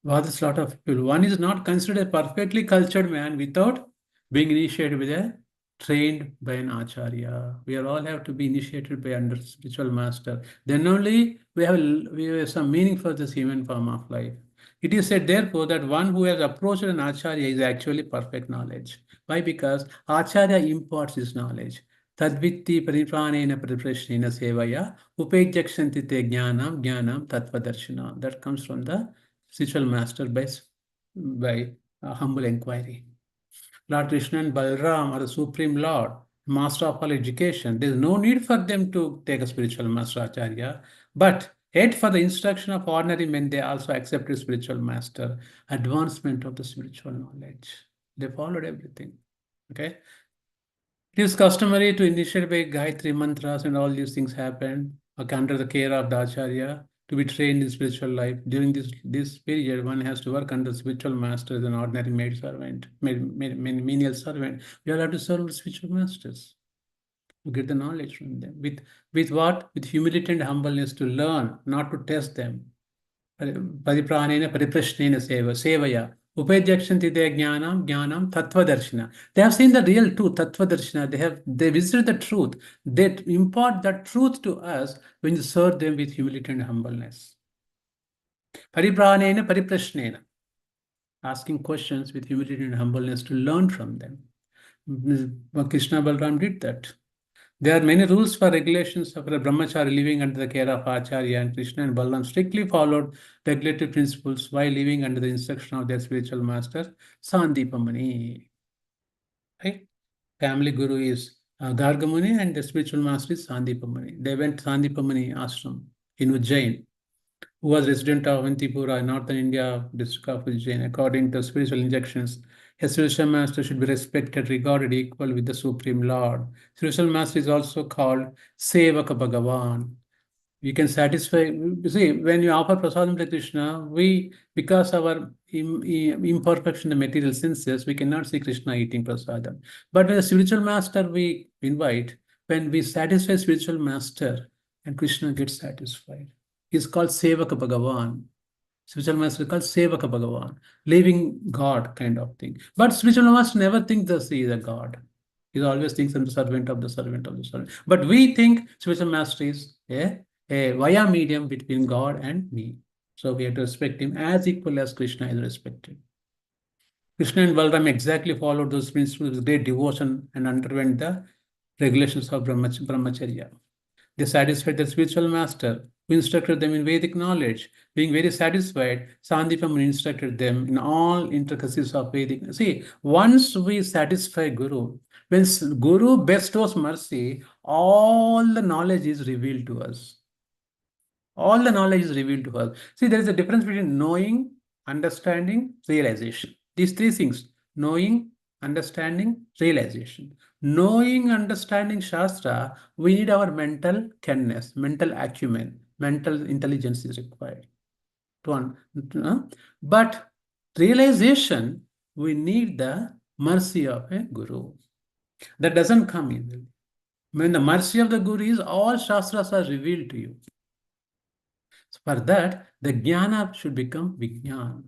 bothers a lot of people. One is not considered a perfectly cultured man without being initiated with a trained by an acharya. We are all have to be initiated by under spiritual master. Then only we have some meaning for this human form of life. It is said, therefore, that one who has approached an acharya is actually perfect knowledge. Why? Because acharya imparts his knowledge. Tadvitti paripranena pariprashnena sevaya upejyakshanti te jnanam tattvadarshana. That comes from the spiritual master by humble inquiry. Lord Krishna and Balram are the Supreme Lord, Master of all education. There is no need for them to take a spiritual master acharya, but yet for the instruction of ordinary men, they also accepted spiritual master, advancement of the spiritual knowledge. They followed everything. Okay. It is customary to initiate by Gayatri mantras and all these things happen under the care of the Acharya to be trained in spiritual life. During this period, one has to work under spiritual master as an ordinary maid servant, menial servant. We all have to serve the spiritual masters to get the knowledge from them. With what? With humility and humbleness to learn, not to test them. Paripranena pariprashnena sevaya. Upedyakshanti te jnanam tattvadarshina. They have seen the real truth, tattvadarshina. They visited the truth. They impart that truth to us when you serve them with humility and humbleness. Paripranena pariprashnena. Asking questions with humility and humbleness to learn from them. Krishna Balram did that. There are many rules for regulations of a brahmachari living under the care of Acharya, and Krishna and Balaram strictly followed regulative principles while living under the instruction of their spiritual master, Sandipamani. Right? Family guru is Gargamuni and the spiritual master is Sandipamani. They went to Sandipamani ashram in Ujjain, who was resident of Avantipura, northern India, district of Ujjain. According to spiritual injunctions, a spiritual master should be respected, regarded equal with the Supreme Lord. Spiritual master is also called Sevaka Bhagavan. We can satisfy, you see, when you offer prasadam to Krishna, because our imperfection, the material senses, we cannot see Krishna eating prasadam. But when the spiritual master we invite, when we satisfy spiritual master, and Krishna gets satisfied. He's called Sevaka Bhagavan. Spiritual master is called Sevaka Bhagavan, living God kind of thing. But spiritual master never thinks that he is a God. He always thinks I'm the servant of the servant of the servant. But we think spiritual master is a via medium between God and me. So we have to respect him as equal as Krishna is respected. Krishna and Balaram exactly followed those principles with great devotion and underwent the regulations of brahmacharya. They satisfied their spiritual master, who instructed them in Vedic knowledge. Being very satisfied, Sandipam instructed them in all intricacies of Vedic. See, once we satisfy Guru, When Guru bestows mercy, all the knowledge is revealed to us. All the knowledge is revealed to us. See, there is a difference between knowing, understanding, realization. These three things: knowing, understanding, realization. Knowing, understanding Shastra, we need our mental kenness, mental acumen, mental intelligence is required to but realization, we need the mercy of a guru. That doesn't come easily. When the mercy of the guru is, all Shastras are revealed to you. For that, the jnana should become vijnana.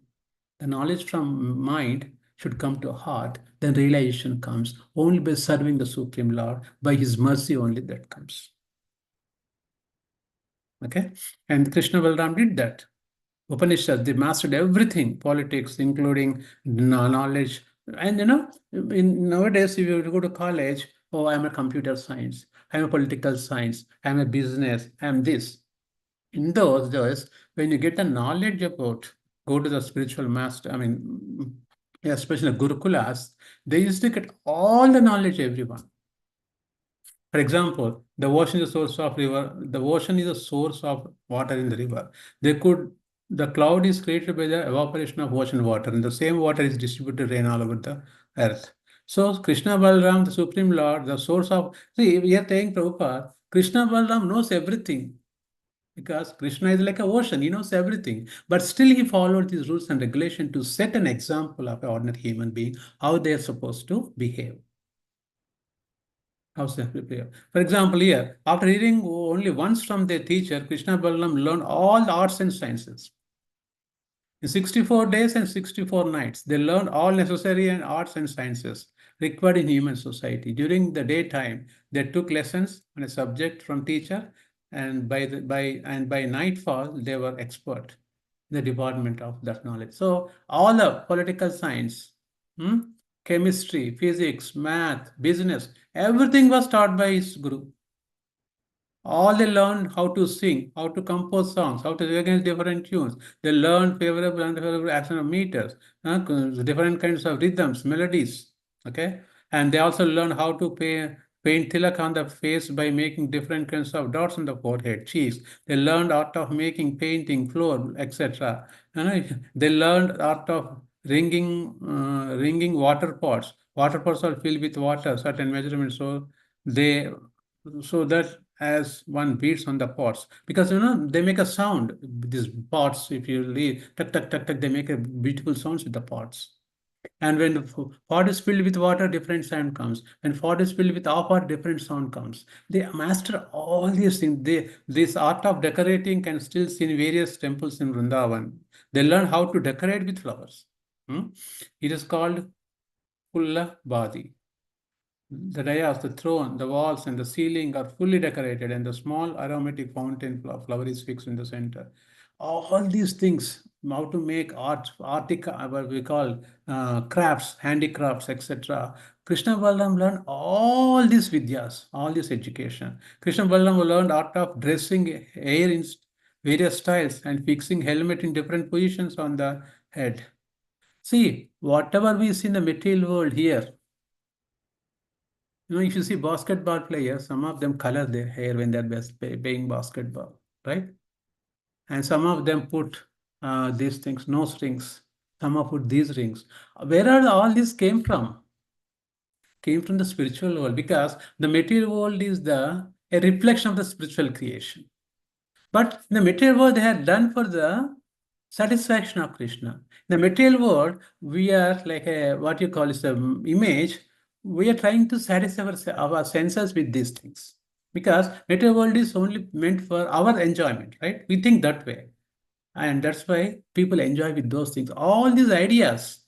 The knowledge from mind should come to heart. Then realization comes only by serving the Supreme Lord. By His mercy only that comes. Okay? And Krishna Balram did that. Upanishads, they mastered everything, politics, including knowledge. And nowadays, if you go to college, oh, I'm a computer science, I'm a political science, I'm a business, I'm this. In those days, when you get a knowledge about, go to the spiritual master, I mean, especially Gurukulas, they used to get all the knowledge, everyone. For example, the ocean is a source of river. The ocean is a source of water in the river. The cloud is created by the evaporation of ocean water, and the same water is distributed rain all over the earth. So Krishna Balram, the Supreme Lord, the source of, see, we are saying Prabhupada, Krishna Balram knows everything. Because Krishna is like an ocean, he knows everything. But still he followed these rules and regulation to set an example of an ordinary human being, how they are supposed to behave. How they behave. For example, here, after hearing only once from their teacher, Krishna Balaram learned all the arts and sciences. In 64 days and 64 nights, they learned all necessary and arts and sciences required in human society. During the daytime, they took lessons on a subject from teacher, and by nightfall, they were expert in the department of that knowledge. So all the political science, chemistry, physics, math, business, everything was taught by his guru. All they learned how to sing, how to compose songs, how to recognize different tunes. They learned favorable and unfavorable action of meters, different kinds of rhythms, melodies. Okay, and they also learned how to paint tilak on the face by making different kinds of dots on the forehead, cheeks. They learned art of making painting, floor, etc. They learned art of ringing water pots. Water pots are filled with water, certain measurements. They so that as one beats on the pots, because they make a sound, these pots, if you leave tuck tuck tuck tuck, they make a beautiful sounds with the pots. And when the pot is filled with water, different sound comes. When pot is filled with half water, different sound comes. They master all these things. This art of decorating can still see in various temples in Vrindavan. They learn how to decorate with flowers. It is called Pulla Badi. The dais, the throne, the walls, and the ceiling are fully decorated, and the small aromatic fountain flower is fixed in the center. All these things, how to make art, what we call crafts, handicrafts, etc. Krishna Balaram learned all these vidyas, all this education. Krishna Balaram learned art of dressing hair in various styles and fixing helmet in different positions on the head. See, whatever we see in the material world here, if you see basketball players, some of them color their hair when they're playing basketball, right? And some of them put these things, nose rings. Some have put these rings. Where are all these came from? Came from the spiritual world, because the material world is a reflection of the spiritual creation. But in the material world, they had done for the satisfaction of Krishna. In the material world, we are like what you call is the image. We are trying to satisfy our senses with these things, because material world is only meant for our enjoyment, right? We think that way, and that's why people enjoy with those things. All these ideas,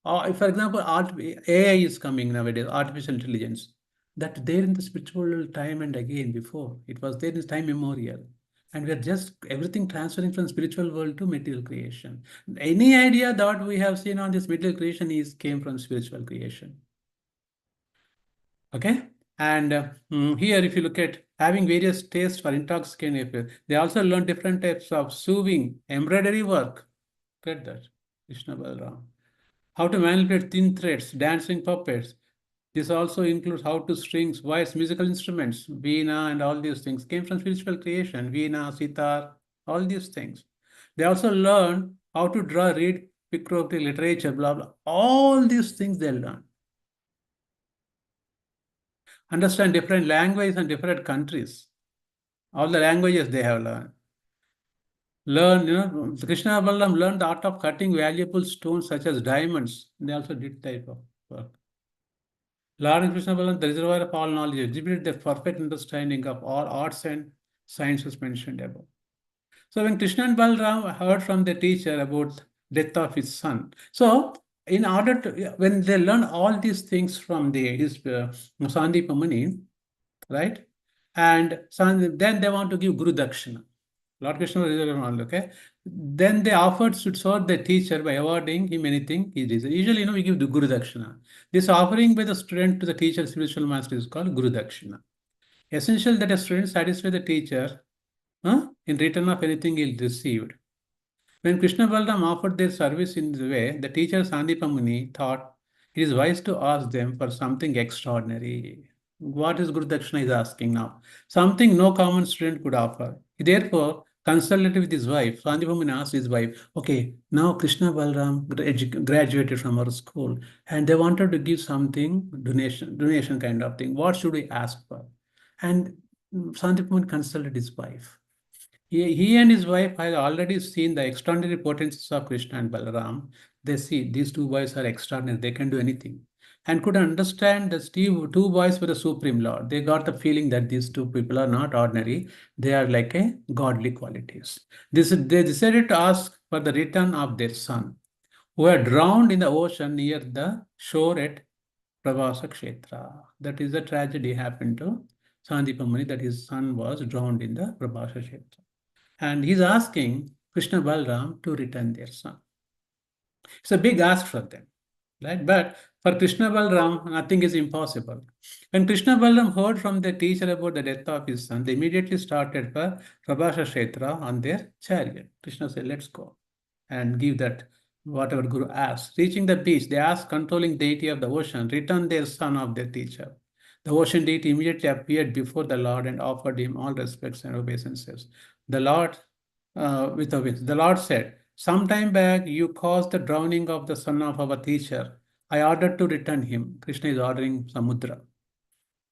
for example, AI is coming nowadays, artificial intelligence. That there in the spiritual time and again before. It was there in time immemorial. And we are just everything transferring from spiritual world to material creation. Any idea that we have seen on this material creation came from spiritual creation. Okay? And here, if you look at having various tastes for intoxicating, they also learn different types of sewing, embroidery work. Get that? Krishna Balram. How to manipulate thin threads, dancing puppets. This also includes how to strings, voice, musical instruments, veena, and all these things came from spiritual creation. Veena, sitar, all these things. They also learn how to draw, read, pictography, literature, blah blah. All these things they learn. Understand different languages and different countries. All the languages they have learned. Krishna and Balaram learned the art of cutting valuable stones such as diamonds. They also did type of work. Lord and Krishna Balaram, the reservoir of all knowledge, exhibited their perfect understanding of all arts and sciences mentioned above. So when Krishna and Balaram heard from the teacher about death of his son, so in order to, when they learn all these things from his Sandeepa Muni, right? And then they want to give Guru Dakshina. Lord Krishna was okay. Then they offered to serve the teacher by awarding him anything he deserves. Usually, we give the Guru Dakshina. This offering by the student to the teacher, spiritual master, is called Guru Dakshina. Essential that a student satisfy the teacher in return of anything he received. When Krishna Balaram offered their service in this way, the teacher Sandeepa Muni thought it is wise to ask them for something extraordinary. What is Guru Dakshina is asking now? Something no common student could offer. He therefore consulted with his wife. Sandeepa Muni asked his wife, okay, now Krishna Balaram graduated from our school and they wanted to give something, donation kind of thing. What should we ask for? And Sandeepa Muni consulted his wife. He and his wife had already seen the extraordinary potencies of Krishna and Balaram. They see these two boys are extraordinary, they can do anything. And could understand that two boys were the Supreme Lord. They got the feeling that these two people are not ordinary, they are like a godly qualities. They decided to ask for the return of their son, who had drowned in the ocean near the shore at Prabhasa Kshetra. That is the tragedy happened to Sandeepa Muni, that his son was drowned in the Prabhasa Kshetra. And he's asking Krishna Balram to return their son. It's a big ask for them, right? But for Krishna Balram, nothing is impossible. When Krishna Balram heard from the teacher about the death of his son, they immediately started for Prabhasa Kshetra on their chariot. Krishna said, let's go and give that whatever Guru asked. Reaching the beach, they asked controlling deity of the ocean, return their son of their teacher. The ocean deity immediately appeared before the Lord and offered him all respects and obeisances. The Lord, the Lord said, some time back you caused the drowning of the son of our teacher. I ordered to return him. Krishna is ordering Samudra.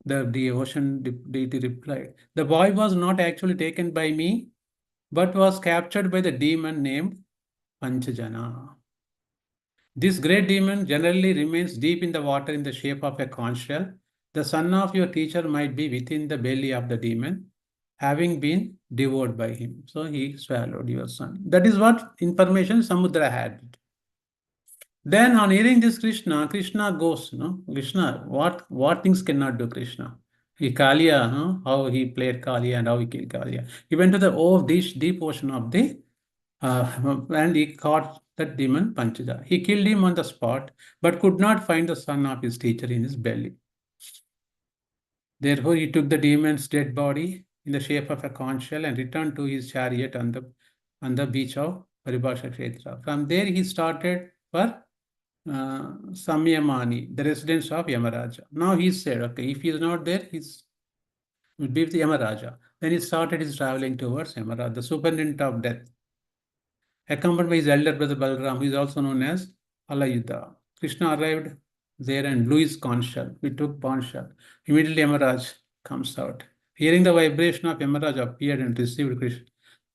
The ocean deity replied, the boy was not actually taken by me, but was captured by the demon named Panchajana. This great demon generally remains deep in the water in the shape of a conch shell. The son of your teacher might be within the belly of the demon, having been devoured by him. So he swallowed your son. That is what information Samudra had. Then on hearing this Krishna goes, Krishna, what things cannot do Krishna? He Kaliya, how he played Kaliya and how he killed Kaliya. He went to the deep ocean of the and he caught that demon Panchaja. He killed him on the spot, but could not find the son of his teacher in his belly. Therefore, he took the demon's dead body in the shape of a conch shell and returned to his chariot on the beach of Paribhasha Kshetra. From there, he started for Samyamani, the residence of Yamaraja. Now he said, okay, if he is not there, he's will be with Yamaraja. Then he started his traveling towards Yamaraja, the superintendent of death, accompanied by his elder brother Balram, who is also known as Alayuddha. Krishna arrived there and blew his conch shell. He took conch shell. Immediately Yamaraj comes out. Hearing the vibration of Yamaraj appeared and received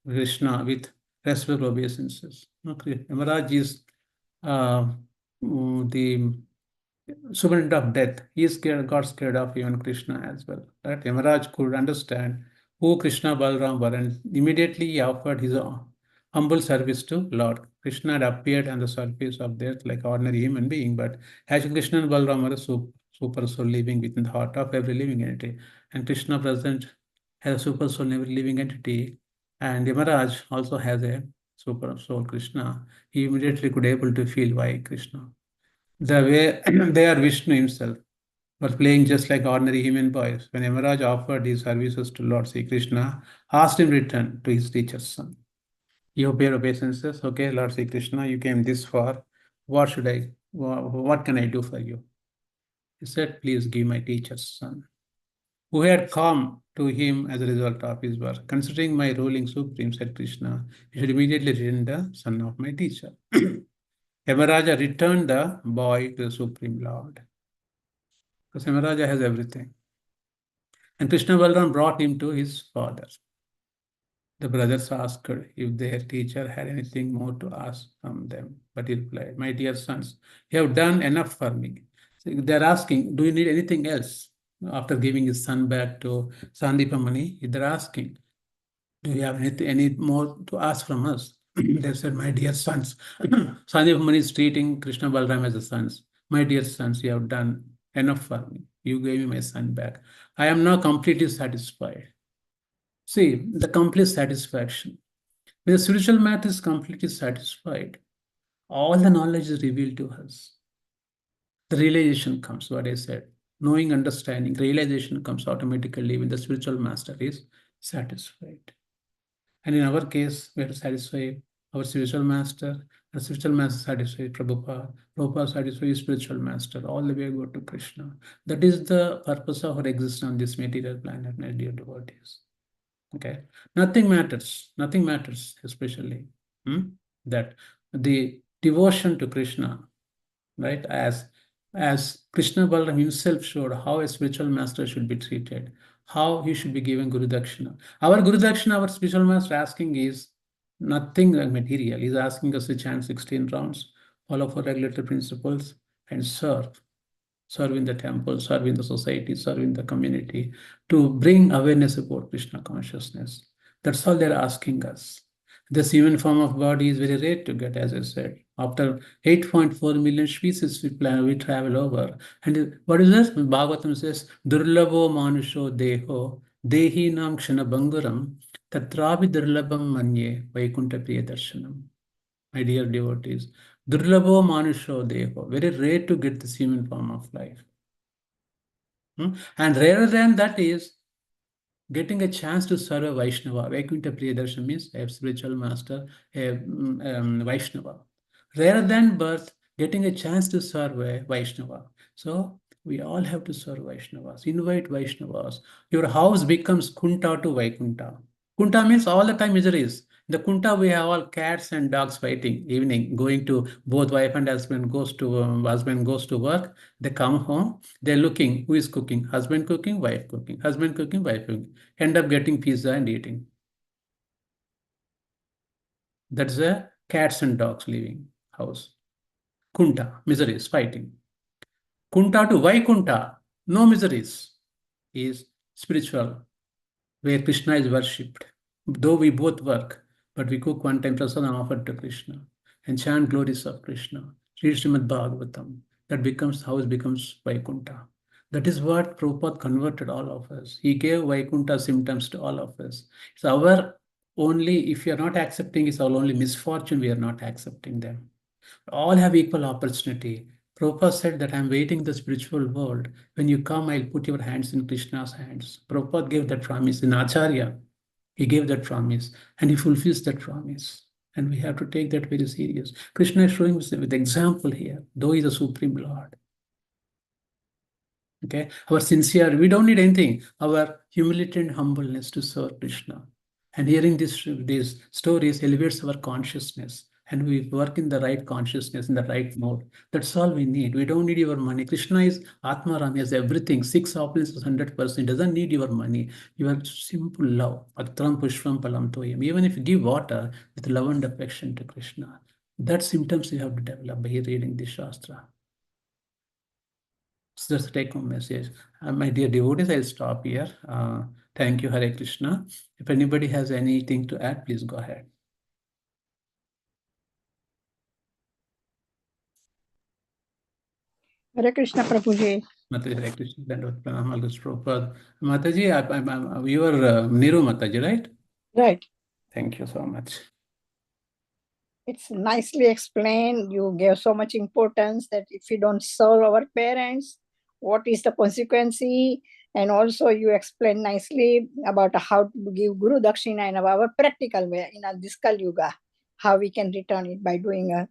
Krishna with respectful obeisances. Yamaraj is the superintendent of death. Got scared of even Krishna as well. Right? Yamaraj could understand who Krishna Balram were and immediately he offered his humble service to Lord. Krishna had appeared on the surface of the earth like ordinary human being, but actually Krishna and Balram are a super soul living within the heart of every living entity. And Krishna present has a super soul in every living entity. And Yamaraj also has a super soul Krishna. He immediately could able to feel why Krishna. The way they are Vishnu himself were playing just like ordinary human boys. When Yamaraj offered his services to Lord Sri Krishna, asked him return to his teacher's son. You paid obeisances. Okay, Lord Sri Krishna, you came this far. What can I do for you? He said, please give my teacher's son, who had come to him as a result of his work. Considering my ruling supreme, said Krishna, you should immediately return the son of my teacher. Yamaraja returned the boy to the Supreme Lord. Because Yamaraja has everything. And Krishna Balaram brought him to his father. The brothers asked if their teacher had anything more to ask from them. But he replied, my dear sons, you have done enough for me. So they're asking, do you need anything else? After giving his son back to Sandipamani, they're asking, do you have any more to ask from us? They said, my dear sons. Sandipamani is treating Krishna Balaram as a sons. My dear sons, you have done enough for me. You gave me my son back. I am now completely satisfied. See, the complete satisfaction. When the spiritual matter is completely satisfied, all the knowledge is revealed to us. The realization comes, what I said. Knowing, understanding, realization comes automatically when the spiritual master is satisfied. And in our case, we have to satisfy our spiritual master, and spiritual master satisfies Prabhupada, Prabhupada satisfies spiritual master, all the way go to Krishna. That is the purpose of our existence on this material planet, my dear devotees. Okay, nothing matters, especially that the devotion to Krishna, right? As Krishna Balaram himself showed how a spiritual master should be treated, how he should be given Guru Dakshina. Our Guru Dakshina, our spiritual master asking is nothing material. He's asking us to chant 16 rounds, follow for regulatory principles, and serve in the temple, serve in the society, serve in the community, to bring awareness about Krishna consciousness. That's all they're asking us. This human form of body is very rare to get, as I said. After 8.4 million species we travel over. And what is this? Bhagavatam says, Durlabo Manusho Deho, Dehi Nam Kshanabhanguram, Tatravi Durlabham Manye, Vaikunta Priya Darshanam. My dear devotees, Durlabo Manusho Deho, very rare to get this human form of life. And rarer than that is getting a chance to serve a Vaishnava. Vaikuntha Priyadarshana means a spiritual master, a Vaishnava. Rarer than birth, getting a chance to serve a Vaishnava. So we all have to serve Vaishnavas, invite Vaishnavas. Your house becomes Kunta to Vaikunta. Kunta means all the time miseries. The Kunta, we have all cats and dogs fighting. Evening, going to both wife and husband goes to work. They come home. They're looking who is cooking. Husband cooking, wife cooking. Husband cooking, wife cooking. End up getting pizza and eating. That's a cats and dogs living house. Kunta, miseries, fighting. Kunta to Vaikunta, no miseries, is spiritual, where Krishna is worshipped. Though we both work, but we cook one time prasadam offered to Krishna and chant glories of Krishna. Read Srimad Bhagavatam. That becomes, house becomes Vaikunta. That is what Prabhupada converted all of us. He gave Vaikunta symptoms to all of us. It's our only, if you are not accepting, it's our only misfortune, we are not accepting them. All have equal opportunity. Prabhupada said that I'm waiting in the spiritual world. When you come, I'll put your hands in Krishna's hands. Prabhupada gave that promise in Acharya. He gave that promise and he fulfills that promise. And we have to take that very serious. Krishna is showing us with example here, though he is the Supreme Lord. Okay, our sincere, we don't need anything. Our humility and humbleness to serve Krishna. And hearing these stories elevates our consciousness. And we work in the right consciousness, in the right mode. That's all we need. We don't need your money. Krishna is Atmaram, he has everything. 6 opulences, 100%. Doesn't need your money. Your simple love. Atram pushpam palam toyam. Even if you give water with love and affection to Krishna, that symptoms you have to develop by reading the Shastra. So that's the take-home message. My dear devotees, I'll stop here. Thank you, Hare Krishna. If anybody has anything to add, please go ahead. Hare Krishna, Prabhuji. Mataji, Hare Krishna. Dandavad Pranam, All Ghost Prabhupada. Mataji, you are Niru Mataji, right? Right. Thank you so much. It's nicely explained. You gave so much importance that if we don't serve our parents, what is the consequence? And also you explained nicely about how to give Guru Dakshina in our practical way in this Kali Yuga, how we can return it by doing a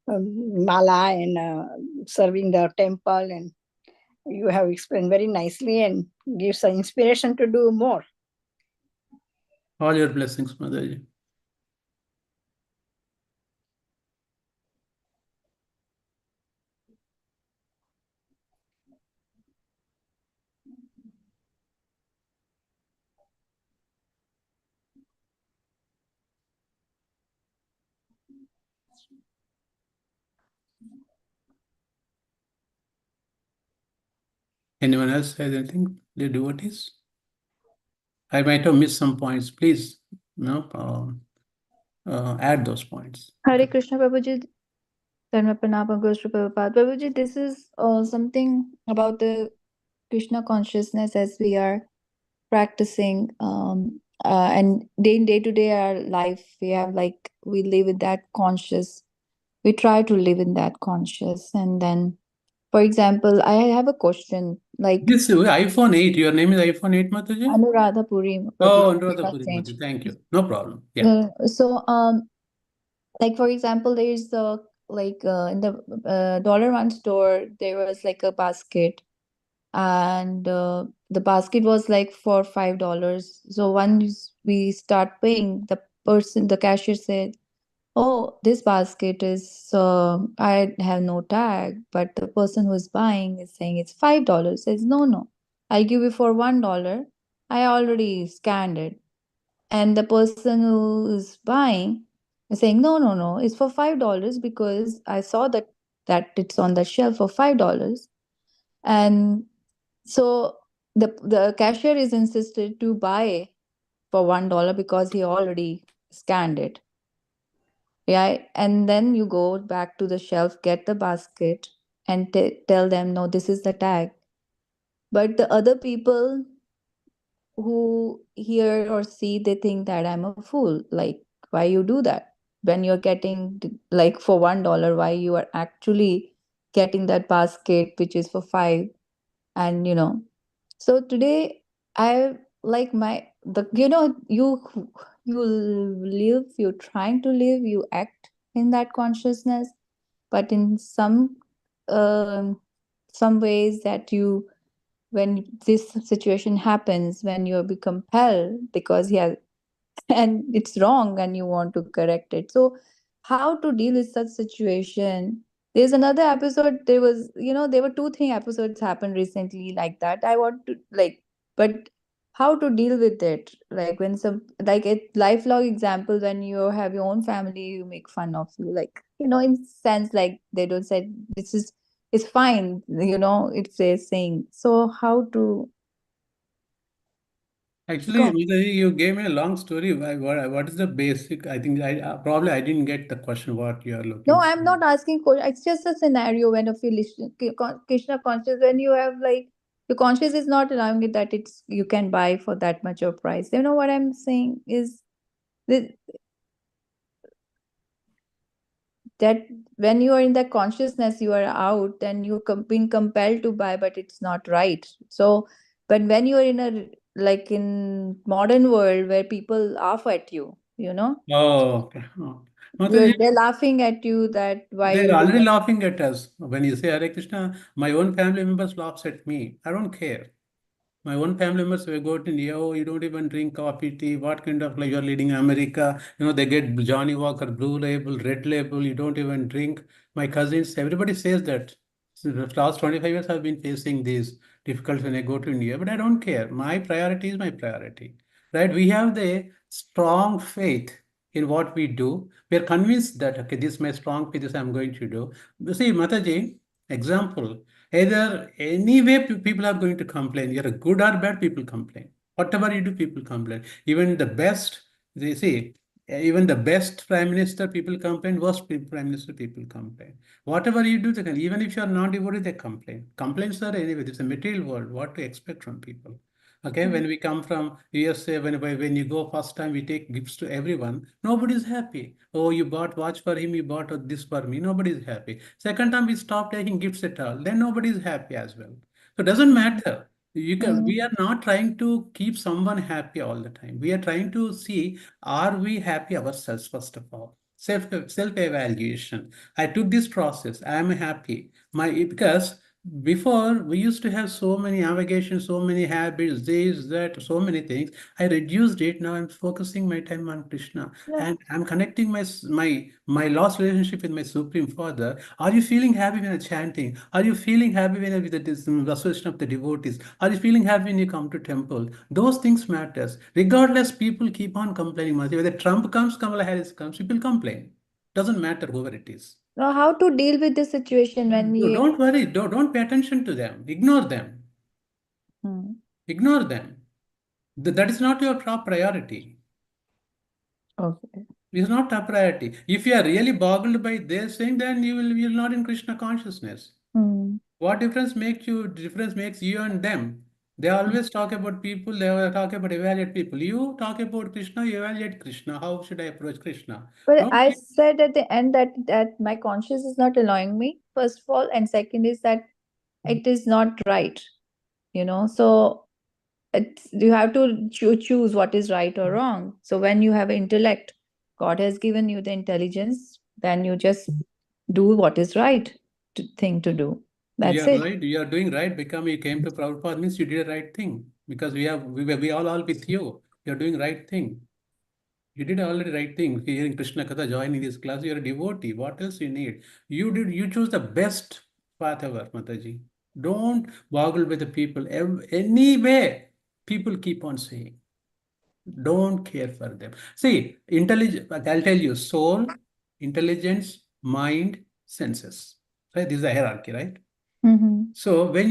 mala and serving the temple and You have explained very nicely and gives an inspiration to do more. All your blessings, Mataji. Anyone else has anything? The devotees? I might have missed some points. Please, add those points. Hare Krishna Prabhuji, Dharma Pranama goes to Prabhupada. Prabhuji, this is something about the Krishna consciousness as we are practicing, and day to day our life, we have like, we live in that conscious, we try to live in that conscious. And then, for example, I have a question, like This iPhone 8, your name is iPhone 8, Mataji? Anuradha Puri, Oh, Prabhuji, Anuradha first Puri, change. Mataji. Thank you. No problem. Yeah. So, like for example, there's in the $1 store, there was like a basket, and the basket was like for $5. So once we start paying, the cashier said, "Oh, this basket is I have no tag," but the person who's buying is saying it's $5. Says, "No, no, I'll give you for $1. I already scanned it." And the person who is buying is saying, "No, no, no, it's for $5 because I saw that it's on the shelf for $5." And so the cashier is insisted to buy for $1 because he already scanned it. Yeah, and then you go back to the shelf, get the basket, and tell them, "No, this is the tag." But the other people who hear or see, they think that I'm a fool. Like, why you do that? When you're getting like for $1, why you are actually getting that basket which is for 5? And so today I like my the you live, you're trying to live, you act in that consciousness, but in um some ways that you, when this situation happens, when you become compelled because he has and it's wrong and you want to correct it. So how to deal with such situation? There's another episode, there was, there were two three episodes happened recently like that. I want to like, but how to deal with it, like when some, like a lifelong example, when you have your own family, you make fun of you, like, in sense, like they don't say this is, it's fine, it's a saying. So how to Actually, go? Mataji, you gave me a long story. What is the basic? I think probably I didn't get the question what you are No, looking for. I'm not asking question. It's just a scenario when of you listen, Krishna conscious, when you have like your conscious is not allowing it that it's you can buy for that much of price. You know what I'm saying is that, that when you are in that consciousness, you are out and you're being compelled to buy, but it's not right. So, but when you are in a like in modern world where people laugh at you, Oh, okay. Oh. you're Mataji, they're laughing at you that why they're you do already that. laughing at us. When you say Hare Krishna, my own family members laughs at me. I don't care. My own family members will go to India, oh, you don't even drink coffee, tea. What kind of life you're leading in America? They get Johnny Walker, Blue Label, Red Label. You don't even drink. My cousins, everybody says that. So the last 25 years, I've been facing these difficulties when I go to India, but I don't care. My priority is my priority, right? We have the strong faith in what we do. We are convinced that, okay, this is my strong faith, this I'm going to do. You see, Mataji, example. Either anyway people are going to complain. You're good or bad, people complain. Whatever you do, people complain. Even the best, they see, even the best prime minister, people complain. Worst prime minister, people complain. Whatever you do, they can. Even if you are not devoted, they complain. Complaints are anyway. It's a material world. What to expect from people? Okay, when we come from USA, when you go first time, we take gifts to everyone. Nobody's happy. Oh, you bought watch for him, you bought this for me. Nobody's happy. Second time, we stop taking gifts at all. Then nobody's happy as well. So it doesn't matter. We Mm. are not trying to keep someone happy all the time. We are trying to see, are we happy ourselves, first of all? Self evaluation. I took this process. I am happy. Because Before, we used to have so many avocations, so many habits, this, that, so many things. I reduced it. Now I'm focusing my time on Krishna, Yeah. and I'm connecting my lost relationship with my Supreme Father. Are you feeling happy when you're chanting? Are you feeling happy when you're with the association of the devotees? Are you feeling happy when you come to temple? Those things matters. Regardless, people keep on complaining. Whether Trump comes, Kamala Harris comes, people complain. Doesn't matter whoever it is. Now, how to deal with this situation when No, we. don't worry. Don't pay attention to them. Ignore them. Hmm. Ignore them. That is not your top priority. Okay. It's not top priority. If you are really boggled by their saying, then you will not in Krishna consciousness. Hmm. What difference makes you and them? They always talk about people, they will talk about evaluate people. You talk about Krishna, you evaluate Krishna. How should I approach Krishna? But Don't I keep said at the end that my conscience is not allowing me, first of all, and second is that it is not right, So you have to choose what is right or wrong. So when you have intellect, God has given you the intelligence, then you just do what is right thing to do. you That's are it. right, you are doing right because you came to Prabhupada means you did the right thing. Because we all with you. You're doing right thing. You did already right thing. Hearing Krishna Katha, joining this class, you're a devotee. What else you need? You choose the best path ever, Mataji. Don't boggle with the people. Anyway, people keep on saying. Don't care for them. See, intelligence, I'll tell you, soul, intelligence, mind, senses. Right? This is a hierarchy, right? Mm-hmm. So when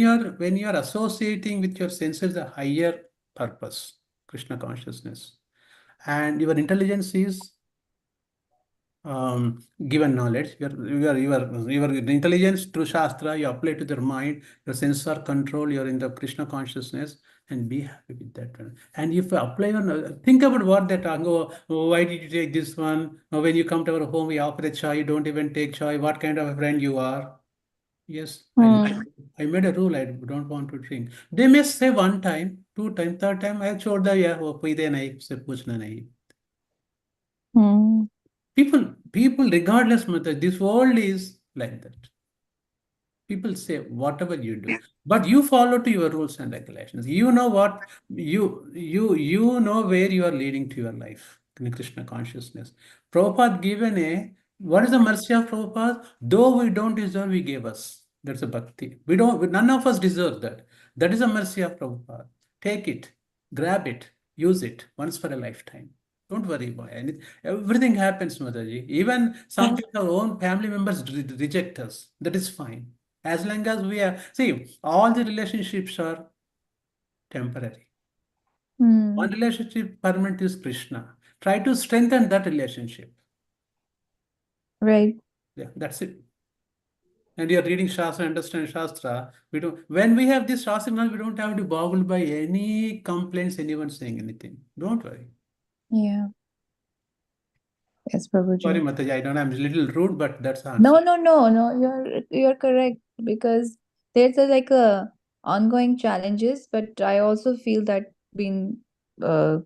you're associating with your senses a higher purpose, Krishna consciousness, and your intelligence is given knowledge, your intelligence through Shastra, you apply to their mind, your senses are control, you're in the Krishna consciousness, and be happy with that one. And if you apply on, think about what they talk, oh, why did you take this one? Oh, when you come to our home, we offer a chai, you don't even take chai. What kind of a friend you are? Yes, Hmm. I made a rule, I don't want to drink. They may say one time, two time, third time, I छोड़ दिया यार वो पीते नहीं से पूछना नहीं. Hmm. People, regardless method, this world is like that. People say whatever you do, but you follow to your rules and regulations. You know what you know where you are leading to your life in Krishna consciousness. Prabhupada given a what is the mercy of Prabhupada? Though we don't deserve, he gave us. That's a bhakti. None of us deserve that. That is the mercy of Prabhupada. Take it, grab it, use it once for a lifetime. Don't worry about it. Everything happens, Mataji. Even Yeah. sometimes our own family members reject us. That is fine. As long as we are, see, all the relationships are temporary. Hmm. One relationship permanent is Krishna. Try to strengthen that relationship. Right. Yeah, that's it. And you're reading Shastra, understand Shastra. We don't. When we have this Shastra, now we don't have to boggled by any complaints, anyone saying anything. Don't worry. Yeah. Yes, Sorry, Prabhuji. Mataji, I don't know. I'm a little rude, but that's the No, answer. no, no, no. You're correct because there's like a ongoing challenges, but I also feel that being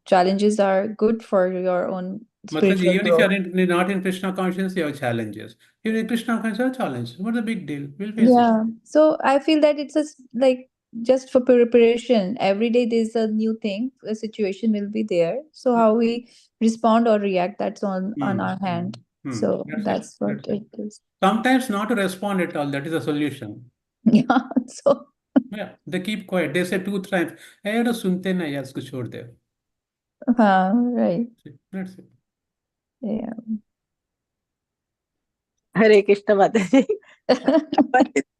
challenges are good for your own Matlab, spiritual even if growth. not in Krishna consciousness, you have challenges. Even in Krishna consciousness, you have challenges. What's the big deal? We'll face it. Yeah. So I feel that it's just like just for preparation. Every day there's a new thing, a situation will be there. So how we respond or react, that's on Hmm. our hand. Hmm. So That's it. that's what That's it. it is. Sometimes not to respond at all. That is a solution. Yeah. So Yeah. They keep quiet. They say two times, "Hey, यार सुनते ना यार इसको छोड़ दे." right. That's it. Yeah. हरे कृष्ण माता जी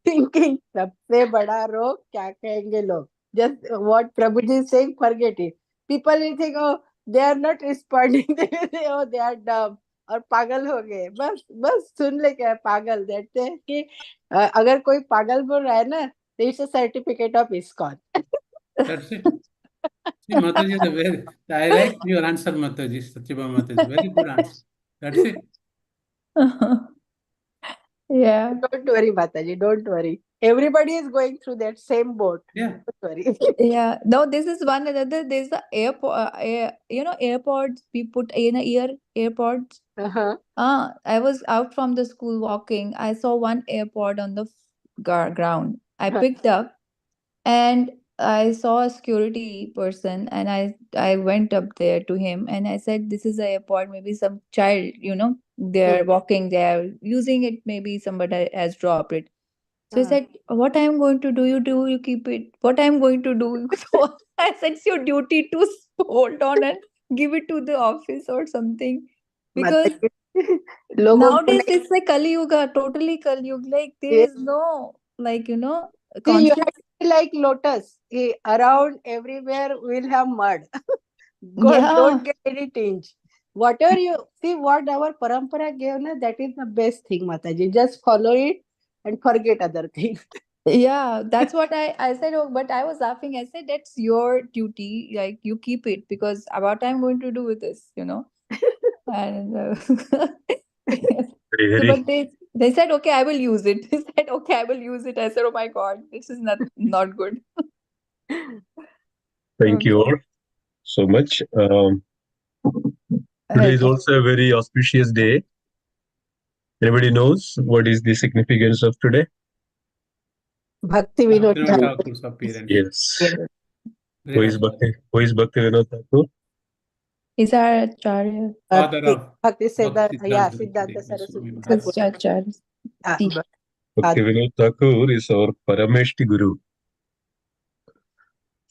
thinking सबसे बड़ा रोग क्या कहेंगे लोग just what Prabhu ji saying forget it people will think oh they are not responding they are dumb और पागल हो गए बस बस सुन ले क्या पागल देखते हैं कि अगर कोई पागल बोल रहा है ना तो it's a certificate of ISKCON That's it. See, Mataji is a very, I like your answer, Mataji, Satyabha Mataji. Very good answer. That's it. Yeah. Don't worry mata ji don't worry everybody is going through that same boat Yeah. Don't worry Yeah. No, this is one another. There's the AirPods we put in a AirPods. I was out from the school walking. I saw one AirPod on the ground. I picked up, and I saw a security person, and I went up there to him, and I said, "This is the airport. Maybe some child, they're walking, they're using it. Maybe somebody has dropped it." So he said, "What I am going to do? You keep it. What I am going to do?" So I said, "It's your duty to hold on and give it to the office or something." Because लोगों को nowadays it's like Kali Yuga, totally Kali Yuga. Like there is no, like, See, you conscious. have to be like lotus. Around everywhere we'll have mud. Yeah. Don't get any tinge. Whatever you see, what our parampara gave, na, that is the best thing, Mataji. Just follow it and forget other things. Yeah, that's what I said. Oh, but I was laughing. I said, "That's your duty. Like you keep it, because what I'm going to do with this, And yes. Very, So, very. but they said, "Okay, I will use it." They said, "Okay, I will use it." I said, "Oh my God, this is not good." Thank you Okay. all so much. Today is Okay. also a very auspicious day. Anybody knows what is the significance of today? Bhakti Vinod Bhaktivinoda Thakur. Thakur's appearance. Yes. Yes. Who is Bhakti? Who is Bhakti Vinod Thakur? Is our Acharya Father of Bhakti Siddhanta, Siddhanta Siddhanta Saraswati Saraswati Thakur. Thakur. Acharya? Bhakti Vinod Thakur is our Parameshti Guru.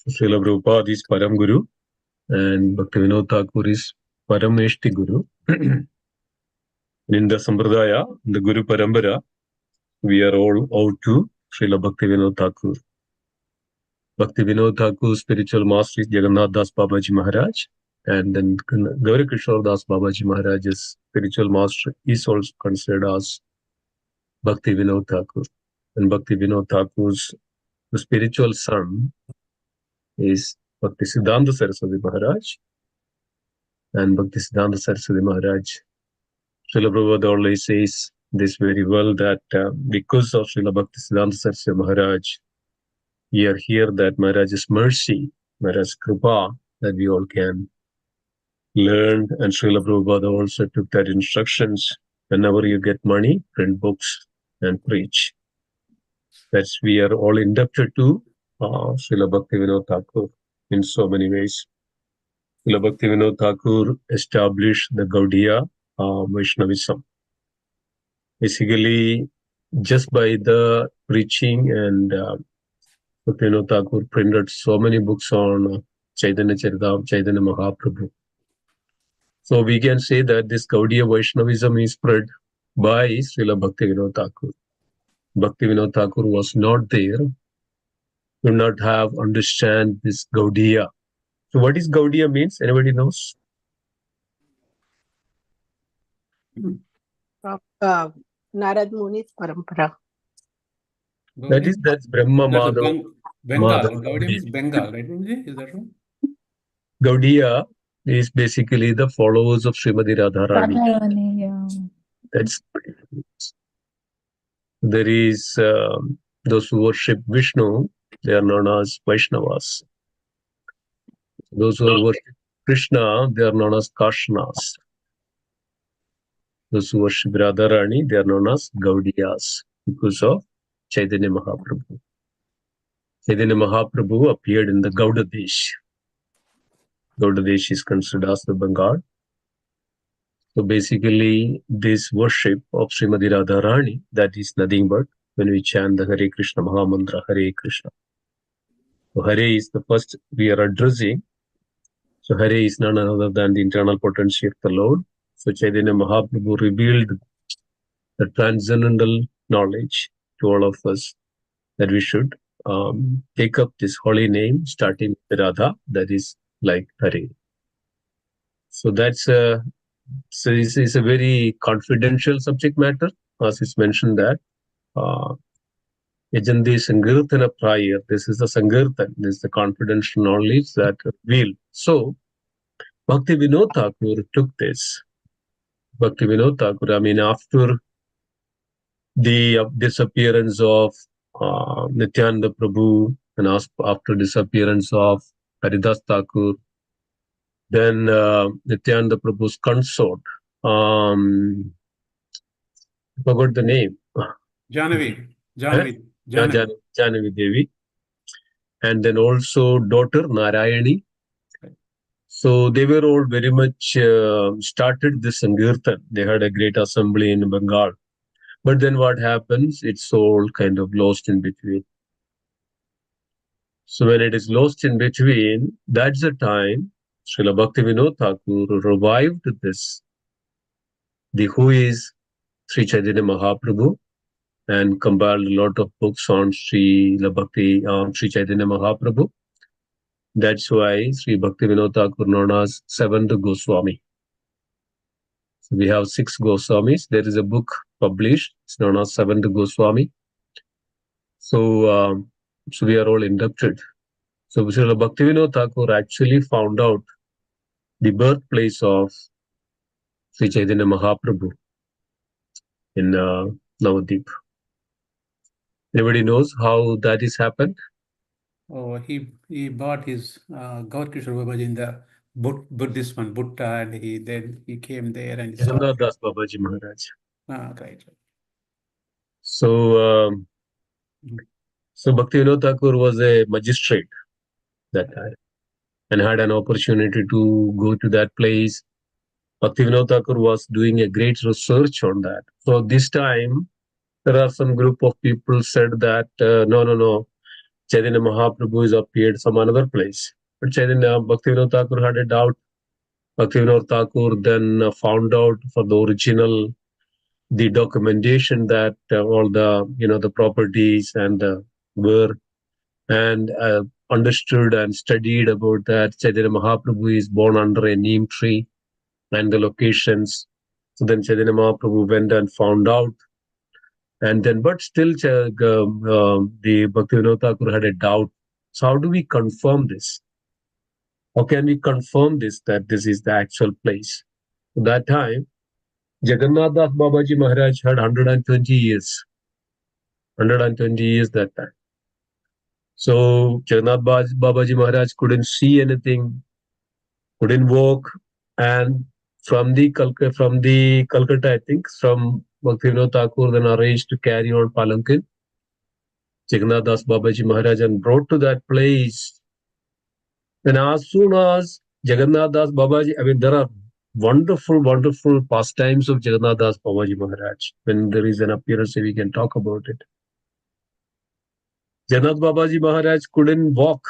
Srila Prabhupada is Param Guru, and Bhakti Vinod Thakur is Parameshti Guru. In the Sampradaya, the Guru Parambara, we are all owed to Srila Bhakti Vinod Thakur. Bhakti Vinod Thakur's spiritual master is Jagannath Das Babaji Maharaj, and then Gauri Kishore Das Babaji Maharaj's spiritual master is also considered as Bhakti Vinod Thakur. And Bhakti Vinod Thakur's spiritual son is Bhakti Siddhanta Saraswati Maharaj. And Bhakti Siddhanta Saraswati Maharaj, Srila Prabhupada always says this very well, that because of Srila Bhakti Siddhanta Saraswati Maharaj, we are here, that Maharaj's mercy, Maharaj's kripa, that we all can learn. And Srila Prabhupada also took that instructions: whenever you get money, print books and preach. That's, we are all indebted to Srila Bhakti Vinod Thakur in so many ways. Srila Bhakti Vinod Thakur established the Gaudiya Vaishnavism. Basically, just by the preaching, and Bhakti Vinod Thakur printed so many books on Chaitanya Charitamrita, Chaitanya Mahaprabhu. So we can say that this Gaudiya Vaishnavism is spread by Srila Bhakti Vinod Thakur. Bhakti Vinod Thakur was not there, do not have understand this Gaudiya. So what is Gaudiya means? Anybody knows? Narad Muni's parampara. That's Brahma That's a Madhava. Bengal. Madhava Gaudiya means Gaudiya. Bengal, right, Guruji? Is that right? Gaudiya is basically the followers of Srimati Radharani. Radharani, yeah. That's, there is those who worship Vishnu, they are known as Vaishnavas. Those who worship Krishna, they are known as Kashnas. Those who worship Radharani, they are known as Gaudiyas because of Chaitanya Mahaprabhu. Chaitanya Mahaprabhu appeared in the Gaudadesh. Gaudadesh is considered as the Bengal. So basically, this worship of Srimati Radharani, that is nothing but when we chant the Hare Krishna Mahamantra, Hare Krishna. So Hare is the first we are addressing. So Hare is none other than the internal potency of the Lord. So Chaitanya Mahaprabhu revealed the transcendental knowledge to all of us, that we should take up this holy name starting with Radha, that is like Hare. So that's so this is a very confidential subject matter, as it's mentioned that Yajandi Sankirtana prior. This is the Sankirtan, this is the confidential knowledge that revealed. So Bhakti Vinod Thakur took this. Bhakti Vinod Thakur, I mean, after the disappearance of Nityananda Prabhu, and after disappearance of Haridas Thakur, then Nityananda Prabhu's consort, forgot the name. Jahnavi. Janavi. Janavi Devi, and then also daughter Narayani. So they were all very much started this Sankirtan. They had a great assembly in Bengal. But then what happens? It's all kind of lost in between. So when it is lost in between, that's the time Srila Bhaktivinoda Thakur revived this. The who is Sri Chaitanya Mahaprabhu, and compiled a lot of books on Sri Chaitanya Mahaprabhu. That's why Sri Bhaktivinoda Thakur known as seventh Goswami. So we have 6 Goswamis. There is a book published. It's known as seventh Goswami. So we are all inducted. So Srila Bhaktivinoda Thakur actually found out the birthplace of Sri Chaitanya Mahaprabhu in Navadip. Everybody knows how that is happened. Oh, he bought his Gaur-Kishore Babaji in the Buddhist one, Butta, and he came there and he saw. Jagannath Das Babaji Maharaj. Right. So Bhaktivinoda Thakur was a magistrate that time and had an opportunity to go to that place. Bhaktivinoda Thakur was doing a great research on that. So this time, there are some group of people said that no, Chaitanya Mahaprabhu is appeared some another place. But Bhaktivinoda Thakur had a doubt. Bhaktivinoda Thakur then found out for the original, the documentation that all the the properties and were, and understood and studied about that Chaitanya Mahaprabhu is born under a neem tree and the locations. So then Chaitanya Mahaprabhu went and found out. And then, but still, the Bhaktivinoda Thakur had a doubt. So how do we confirm this? How can we confirm this, that this is the actual place? At that time, Jagannath Das Babaji Maharaj had 120 years. 120 years that time. So Jagannath Babaji Maharaj couldn't see anything, couldn't walk, and from the Calcutta, I think, from Bhaktivinoda Thakur then arranged to carry on palanquin Jagannath Das Babaji Maharaj and brought to that place. Then as soon as Jagannath Das Babaji, I mean, there are wonderful, wonderful pastimes of Jagannath Das Babaji Maharaj. When there is an appearance, we can talk about it. Jagannath Babaji Maharaj couldn't walk,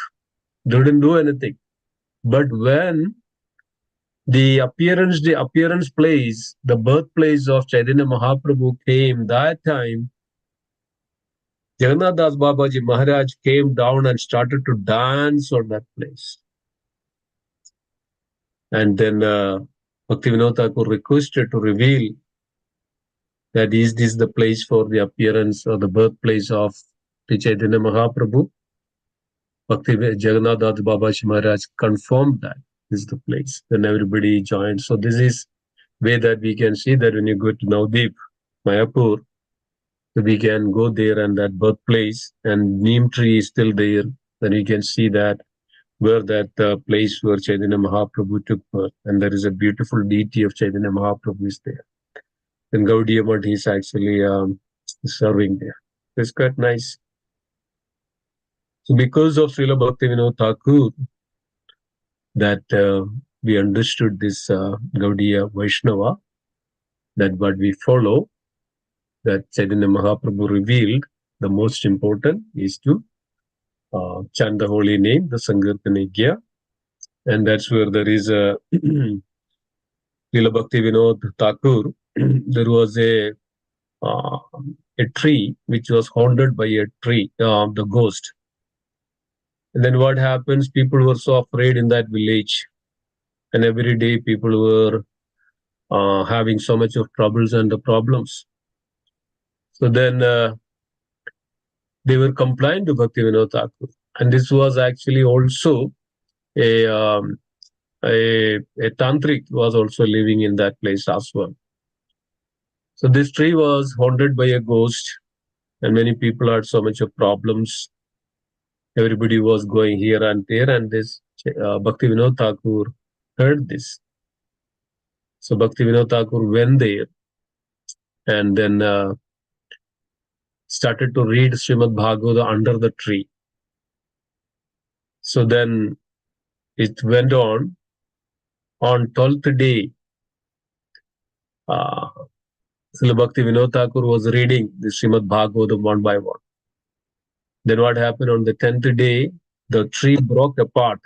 didn't do anything. But when the appearance place, the birthplace of Chaitanya Mahaprabhu came, that time, Jagannath Das Babaji Maharaj came down and started to dance on that place. And then Bhaktivinoda Thakur requested to reveal that is this the place for the appearance or the birthplace of Chaitanya Mahaprabhu. Jagannath Das Babaji Maharaj confirmed that this is the place. Then everybody joined. So this is way that we can see that when you go to Navadip, Mayapur, we can go there and that birthplace and neem tree is still there. Then you can see that where that place where Chaitanya Mahaprabhu took birth. And there is a beautiful deity of Chaitanya Mahaprabhu is there. Then Gaudiya Math is actually serving there. It's quite nice. So because of Srila Bhaktivinoda Thakur, that we understood this Gaudiya Vaishnava, that what we follow, that Chaitanya Mahaprabhu revealed, the most important is to chant the holy name, the Sankirtanagya. And that's where there is a Srila Bhaktivinoda Thakur. There was a tree which was haunted by a tree, the ghost. And then what happens? People were so afraid in that village, and every day people were having so much of troubles and the problems. So then they were compliant to Bhaktivinoda Thakur, and this was actually also a tantric was also living in that place as well. So this tree was haunted by a ghost, and many people had so much of problems. Everybody was going here and there, and this Bhaktivinoda Thakur heard this. So Bhaktivinoda Thakur went there, and then started to read Srimad Bhagavata under the tree. So then it went on 12th day, Srila Bhakti Vinod Thakur was reading the Srimad Bhagavatam one by one. Then what happened on the 10th day, the tree broke apart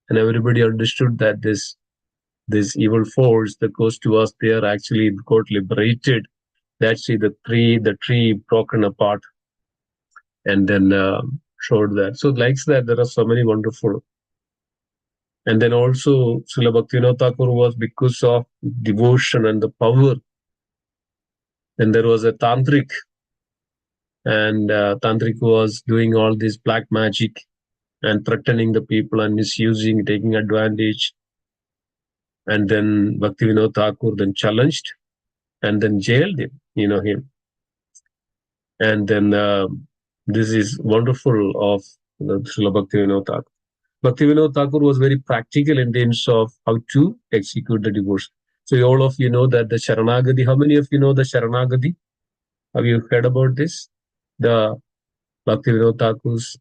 and everybody understood that this evil force that goes to us, they are actually got liberated. Actually, the tree broken apart and then showed that. So like that, there are so many wonderful. And then also, Srila Bhaktivinoda Thakur was because of devotion and the power. Then there was a tantric, and tantric was doing all this black magic and threatening the people and misusing, taking advantage. And then Bhaktivinoda Thakur then challenged and then jailed him, him. And then this is wonderful of Srila Bhaktivinoda Thakur. Bhaktivinoda Thakur was very practical in terms of how to execute the devotion. So all of you know that the Sharanagati, how many of you know the Sharanagati? Have you heard about this? The Bhaktivinoda Thakur's,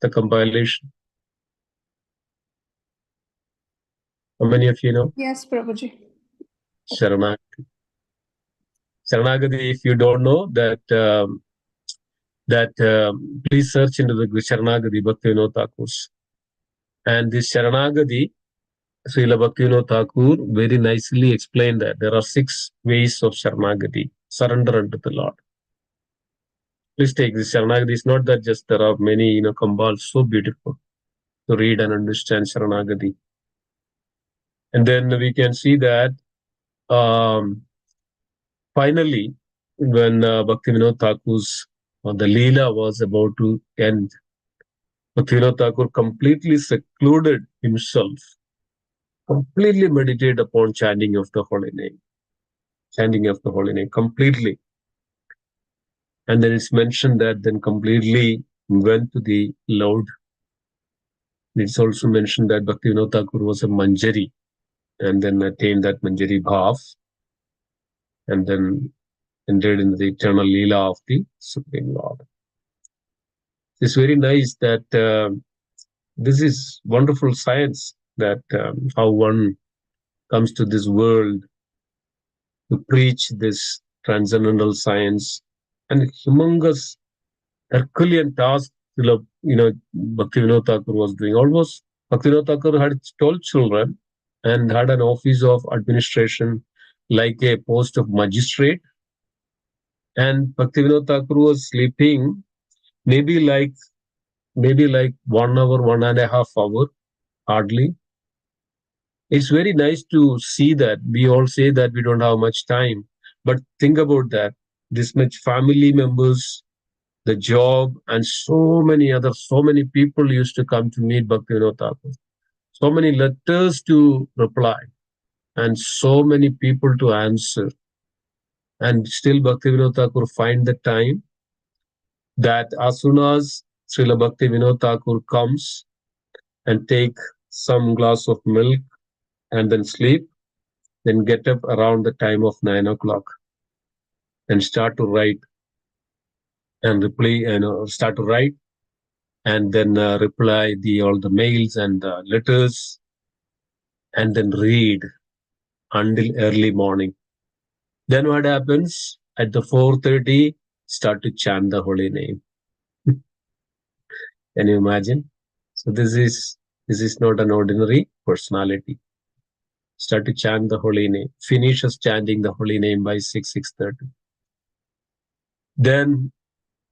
the compilation. How many of you know? Yes, Prabhuji. Sharanagati. Sharanagati, if you don't know that, please search into the Sharanagati, Bhaktivinoda Thakur's. And this Sharanagati, Srila Bhaktivinoda Thakur very nicely explained that there are 6 ways of Sharanagati, surrender unto the Lord. Please take this Sharanagati. It's not that just there are many, Kambal, so beautiful to read and understand Sharanagati. And then we can see that finally, when Bhaktivinoda Thakur's the Leela was about to end, Bhaktivinoda Thakur completely secluded himself, completely meditate upon chanting of the holy name. Chanting of the holy name, completely. And then it's mentioned that then completely went to the Lord. It's also mentioned that Bhaktivinoda Thakur was a Manjari and then attained that Manjari Bhav and then entered in the eternal Leela of the Supreme Lord. It's very nice that this is wonderful science that how one comes to this world to preach this transcendental science and humongous Herculean task, Bhaktivinoda Thakur was doing. Almost Bhaktivinoda Thakur had 12 children and had an office of administration like a post of magistrate. And Bhaktivinoda Thakur was sleeping maybe like 1 hour, 1.5 hours, hardly. It's very nice to see that. We all say that we don't have much time, but think about that. This much family members, the job, and so many people used to come to meet Bhaktivinoda Thakur. So many letters to reply, and so many people to answer. And still Bhaktivinoda Thakur find the time that as soon as Srila Bhaktivinoda Thakur comes and take some glass of milk and then sleep, then get up around the time of 9 o'clock and start to write and start to write and then reply all the mails and letters and then read until early morning. Then what happens? At the 4:30, start to chant the holy name. Can you imagine? So this is not an ordinary personality. Start to chant the holy name. Finishes chanting the holy name by 6:30. Then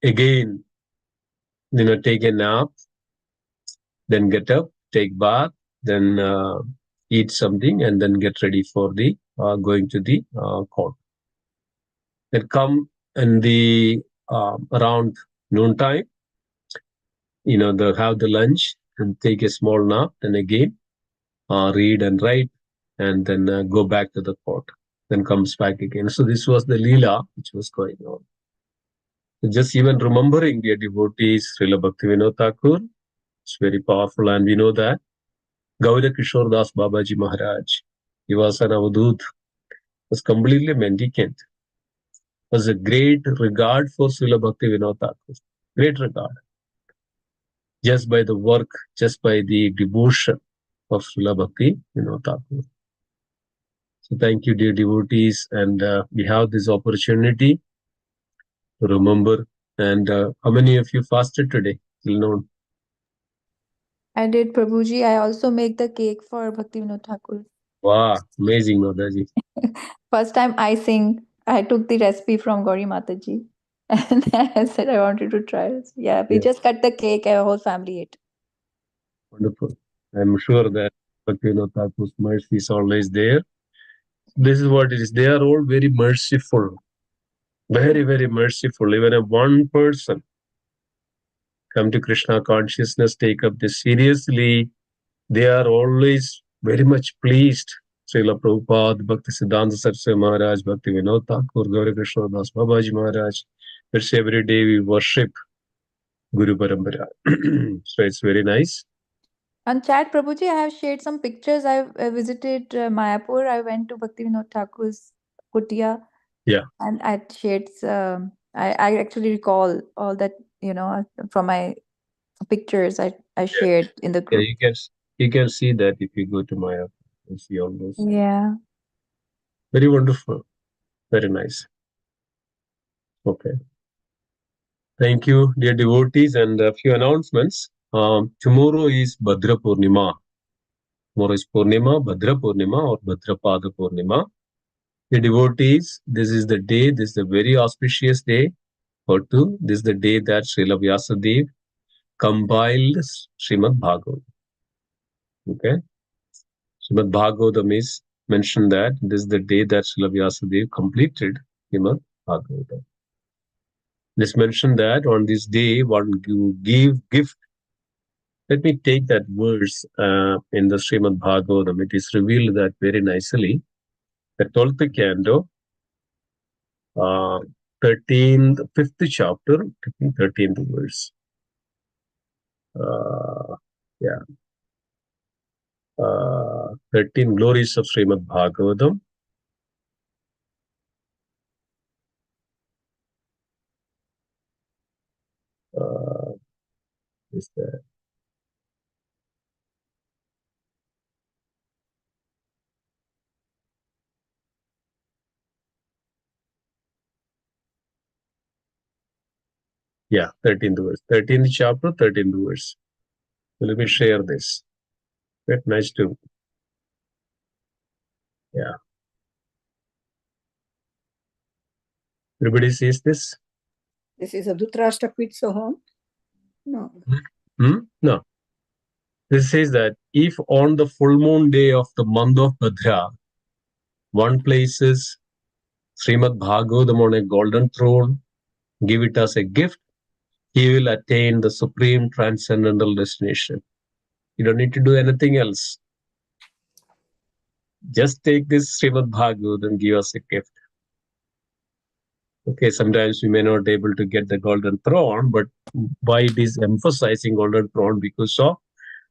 again, take a nap, then get up, take bath, then eat something, and then get ready for the going to the court. Then come in the around noontime, have the lunch and take a small nap, and again read and write, and then go back to the court. Then comes back again. So this was the Leela which was going on. So just even remembering their devotees, Srila Bhaktivinoda Thakur, it's very powerful, and we know that Gaura Kishore Das Babaji Maharaj, he was an Avadut, was completely mendicant. was a great regard for Srila Bhaktivinoda Thakur. Great regard. Just by the work, just by the devotion of Srila Bhaktivinoda Thakur. So thank you, dear devotees. And we have this opportunity to remember. And how many of you fasted today? Till now? I did, Prabhuji. I also make the cake for Bhaktivinoda Thakur. Wow, amazing, Mataji. First time icing, I took the recipe from Gauri Mataji. And I said I wanted to try it. Yeah, we Yeah. just cut the cake, our whole family ate. Wonderful. I'm sure that Bhaktivinoda Thakur's mercy is always there. This is what it is. They are all very merciful. Very, very merciful. Even if one person come to Krishna consciousness, take up this seriously, they are always very much pleased. Srila Prabhupada, Bhakti Siddhanta Saraswati Maharaj, Bhakti Vinod Thakur, Gauri Krishna Das Babaji Maharaj. It's every day we worship Guru Parambara. So it's very nice. On chat, Prabhuji, I have shared some pictures. I visited Mayapur. I went to Bhaktivinoda Thakur's kutia. Yeah. And I shared, I actually recall all that, from my pictures I shared in the Yeah, group. you can see that if you go to Maya, you see all those. Yeah. Very wonderful. Very nice. Okay. Thank you, dear devotees, and a few announcements. Tomorrow is Bhadra Purnima. Tomorrow is Purnima, Bhadra Purnima or Bhadrapada Purnima. The devotees, this is the day, this is a very auspicious day for two. This is the day that Srila Vyasadeva compiled Srimad Bhagavatam. Okay. Srimad Bhagavatam is mentioned that this is the day that Srila Vyasadeva completed Srimad Bhagavatam. Let's mention that on this day, one you give gift. Let me take that verse in the Srimad Bhagavatam. It is revealed that very nicely. The 12th canto, 13th, 5th chapter, 13th verse. Yeah. 13 glories of Srimad Bhagavatam. Is that? Yeah, 13th verse. 13th chapter, 13th verse. So let me share this. Very nice too. Yeah. Everybody sees this? This is a Dhritarashtra quits home. No. No. This says that if on the full moon day of the month of Bhadra, one places Srimad Bhagavatam on a golden throne, give it as a gift, he will attain the supreme transcendental destination. You don't need to do anything else. Just take this Srimad Bhagavatam and give us a gift. Okay, sometimes we may not be able to get the golden throne, but why it is emphasizing golden throne? Because of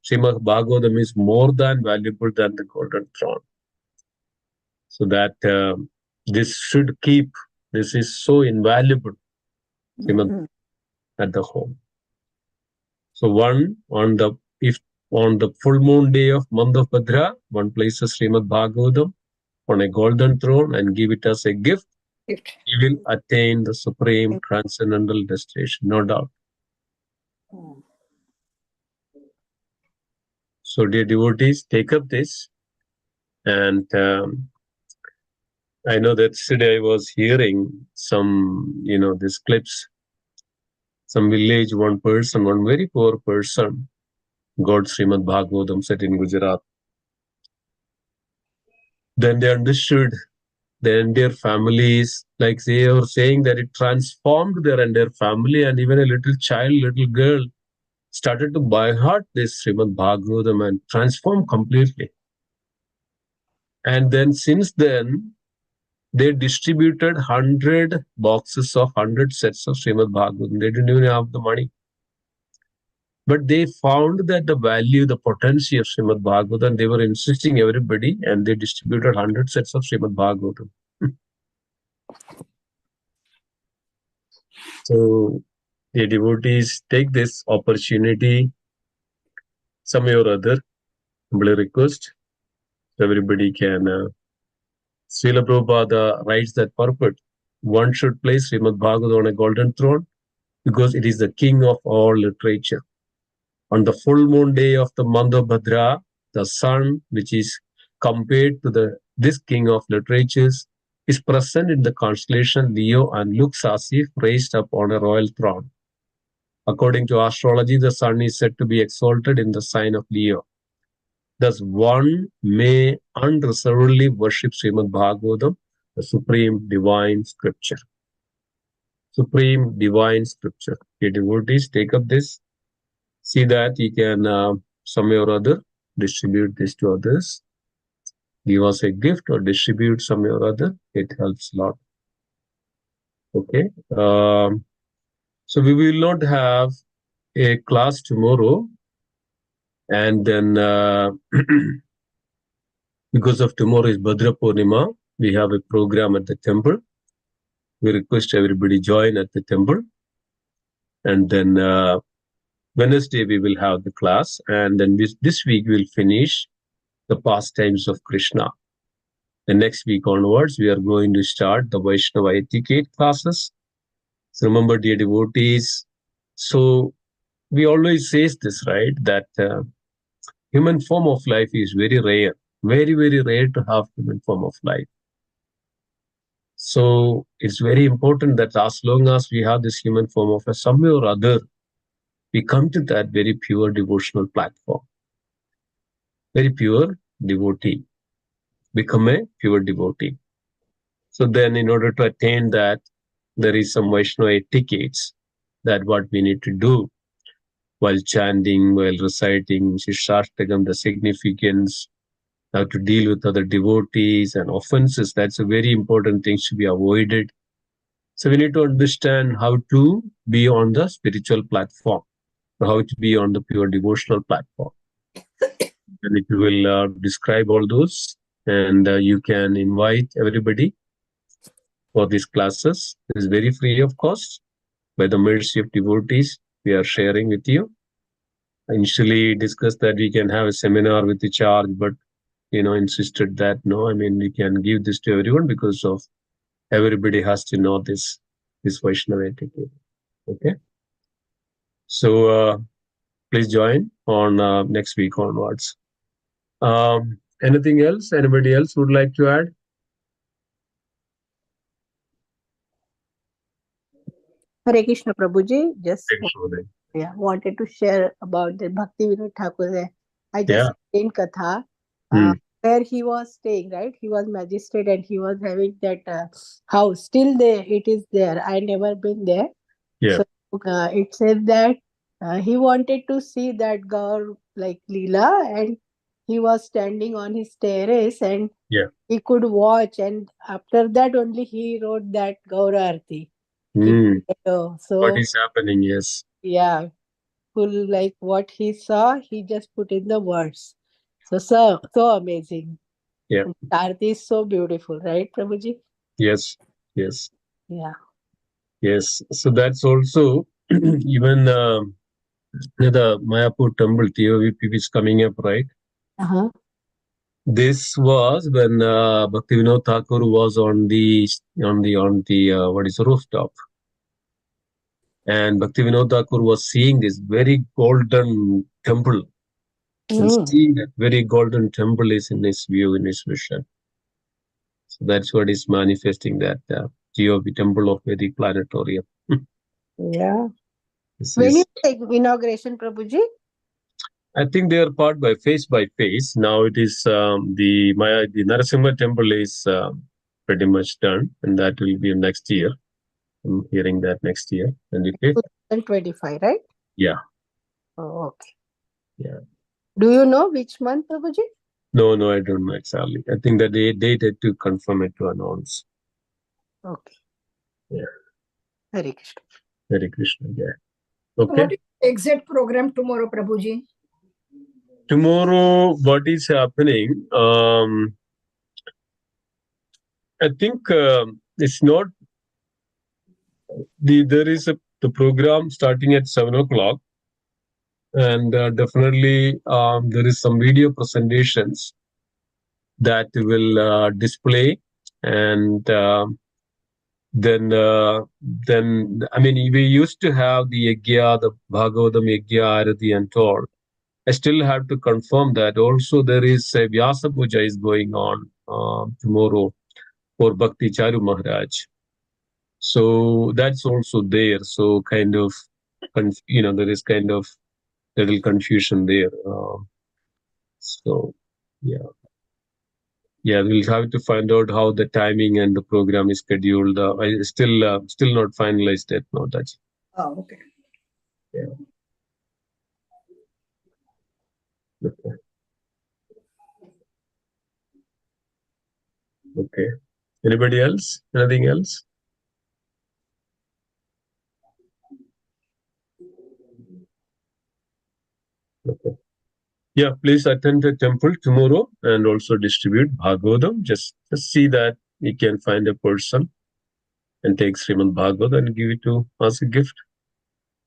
Srimad Bhagavatam is more than valuable than the golden throne. So that this should keep, this is so invaluable at the home. So if on the full moon day of month of Bhadra, one places Srimad Bhagavatam on a golden throne and give it as a gift, he will attain the supreme transcendental destination, no doubt. So dear devotees, take up this. And I know that today I was hearing some, these clips. Some village, one person, one very poor person got Srimad Bhagavatam set in Gujarat. Then they understood their entire families, like they were saying that it transformed their entire family, and even a little child, little girl, started to by heart this Srimad Bhagavatam and transformed completely. And then since then, they distributed 100 boxes of 100 sets of Srimad Bhagavatam. They didn't even have the money. But they found that the value, the potency of Srimad Bhagavatam, they were insisting everybody, and they distributed 100 sets of Srimad Bhagavatam. So the devotees take this opportunity, some way or other, humble request, everybody can. Srila Prabhupada writes that purport. One should place Srimad Bhagavatam on a golden throne because it is the king of all literature. On the full moon day of the month of Bhadra, the sun, which is compared to this king of literatures, is present in the constellation Leo and looks as if raised up on a royal throne. According to astrology, the sun is said to be exalted in the sign of Leo. Thus, one may unreservedly worship Srimad Bhagavatam, the supreme divine scripture. Supreme divine scripture. The devotees take up this. See that you can, some way or other, distribute this to others. Give us a gift or distribute some way or other. It helps a lot. Okay. So we will not have a class tomorrow. And then because of tomorrow is Bhadra Purnima, we have a program at the temple. We request everybody join at the temple. And then Wednesday we will have the class. And then this week we'll finish the pastimes of Krishna. The next week onwards, we are going to start the Vaishnava etiquette classes. So remember, dear devotees, so we always say this, right? That human form of life is very rare, very, very rare to have human form of life. So it's very important that as long as we have this human form of life, some way or other, we come to that very pure devotional platform. Very pure devotee. Become a pure devotee. So then in order to attain that, there is some Vaishnava etiquettes that what we need to do while chanting, while reciting Shishastakam, the significance, how to deal with other devotees and offenses. That's a very important thing to be avoided. So we need to understand how to be on the spiritual platform, how to be on the pure devotional platform. And if you will describe all those, and you can invite everybody for these classes. It is very free of cost. By the mercy of devotees, we are sharing with you. I initially discussed that we can have a seminar with the charge, but insisted that no, I mean we can give this to everyone because of everybody has to know this Vaishnava etiquette. Okay. So please join on next week onwards. Anything else? Anybody else would like to add? Hare Krishna Prabhuji, just Thanks, Shodan. wanted to share about the Bhakti Vinod Thakur. I just in Katha, where he was staying, right? He was magistrate and he was having that house. Still there, it is there. I never been there. Yeah. So it said that he wanted to see that Gaur like Leela, and he was standing on his terrace and he could watch, and after that only he wrote that Gaur Arti. So what is happening? Yes. Yeah, full like what he saw, he just put in the words. So amazing. Yeah. Arti is so beautiful, right, Prabhuji? Yes. Yes. Yeah. Yes. So that's also even the Mayapur temple TOVP is coming up, right? This was when Bhakti Vinod Thakur was on the what is rooftop, and Bhakti Vinod Thakur was seeing this very golden temple, and seeing that very golden temple is in his view, in his vision. So that's what is manifesting that GOP temple of Vedic planetarium. Yeah. When you take inauguration, Prabhuji? I think they are part by phase. Now it is the Narasimha temple is pretty much done, and that will be next year. I'm hearing that next year, 2025, right? Yeah. Oh, okay. Yeah. Do you know which month, Prabhuji? No, I don't know exactly. I think that they dated to confirm it, to announce. Okay. Yeah. Hare Krishna. Hare Krishna. Yeah. Okay. What is the exact program tomorrow, Prabhuji? Tomorrow, what is happening? I think it's not There is the program starting at 7 o'clock, and definitely there is some video presentations that will display, and then I mean, we used to have the Yagya, the Bhagavatam Yagya, Arati and all. I still have to confirm that. Also, there is a Vyasa Puja is going on tomorrow for Bhakti Charu Maharaj. So that's also there. So kind of, there is kind of little confusion there. So yeah, we'll have to find out how the timing and the program is scheduled. I still not finalized yet. No, that's Oh, okay. yeah. Okay. Okay. Anybody else? Anything else? Okay. Yeah, please attend the temple tomorrow and also distribute Bhagavatam. Just see that you can find a person and take Srimad Bhagavatam and give it to as a gift,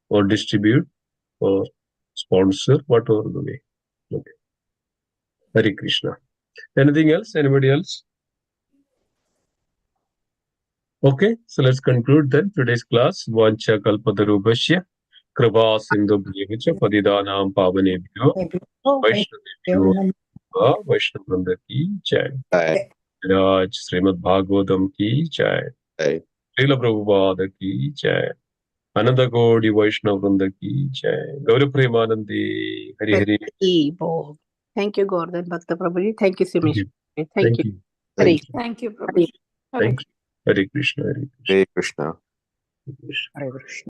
or distribute, or sponsor, whatever the way. Okay. Hare Krishna. Anything else? Anybody else? Okay, so let's conclude then today's class. Vancha kalpatarubhashya kripa sindhubhyevacha patidanam pavanebhyo vaishnavebhyo Vaishnavrinda ki jai. Raj Srimad Bhagavatam ki jai. Srila Prabhupada ki jai. Ananda Gaudiya Vaishnavrinda ki jai. Gaura Premanandi. Hari Hari. Thank you, Govardhan Bhakta Prabhuji. Thank you, Sumesh. Thank you. Hare Thank you, Prabhuji. Thank you. Hare Krishna. Hare Krishna. Hare Krishna. Hare Krishna. Hare Krishna.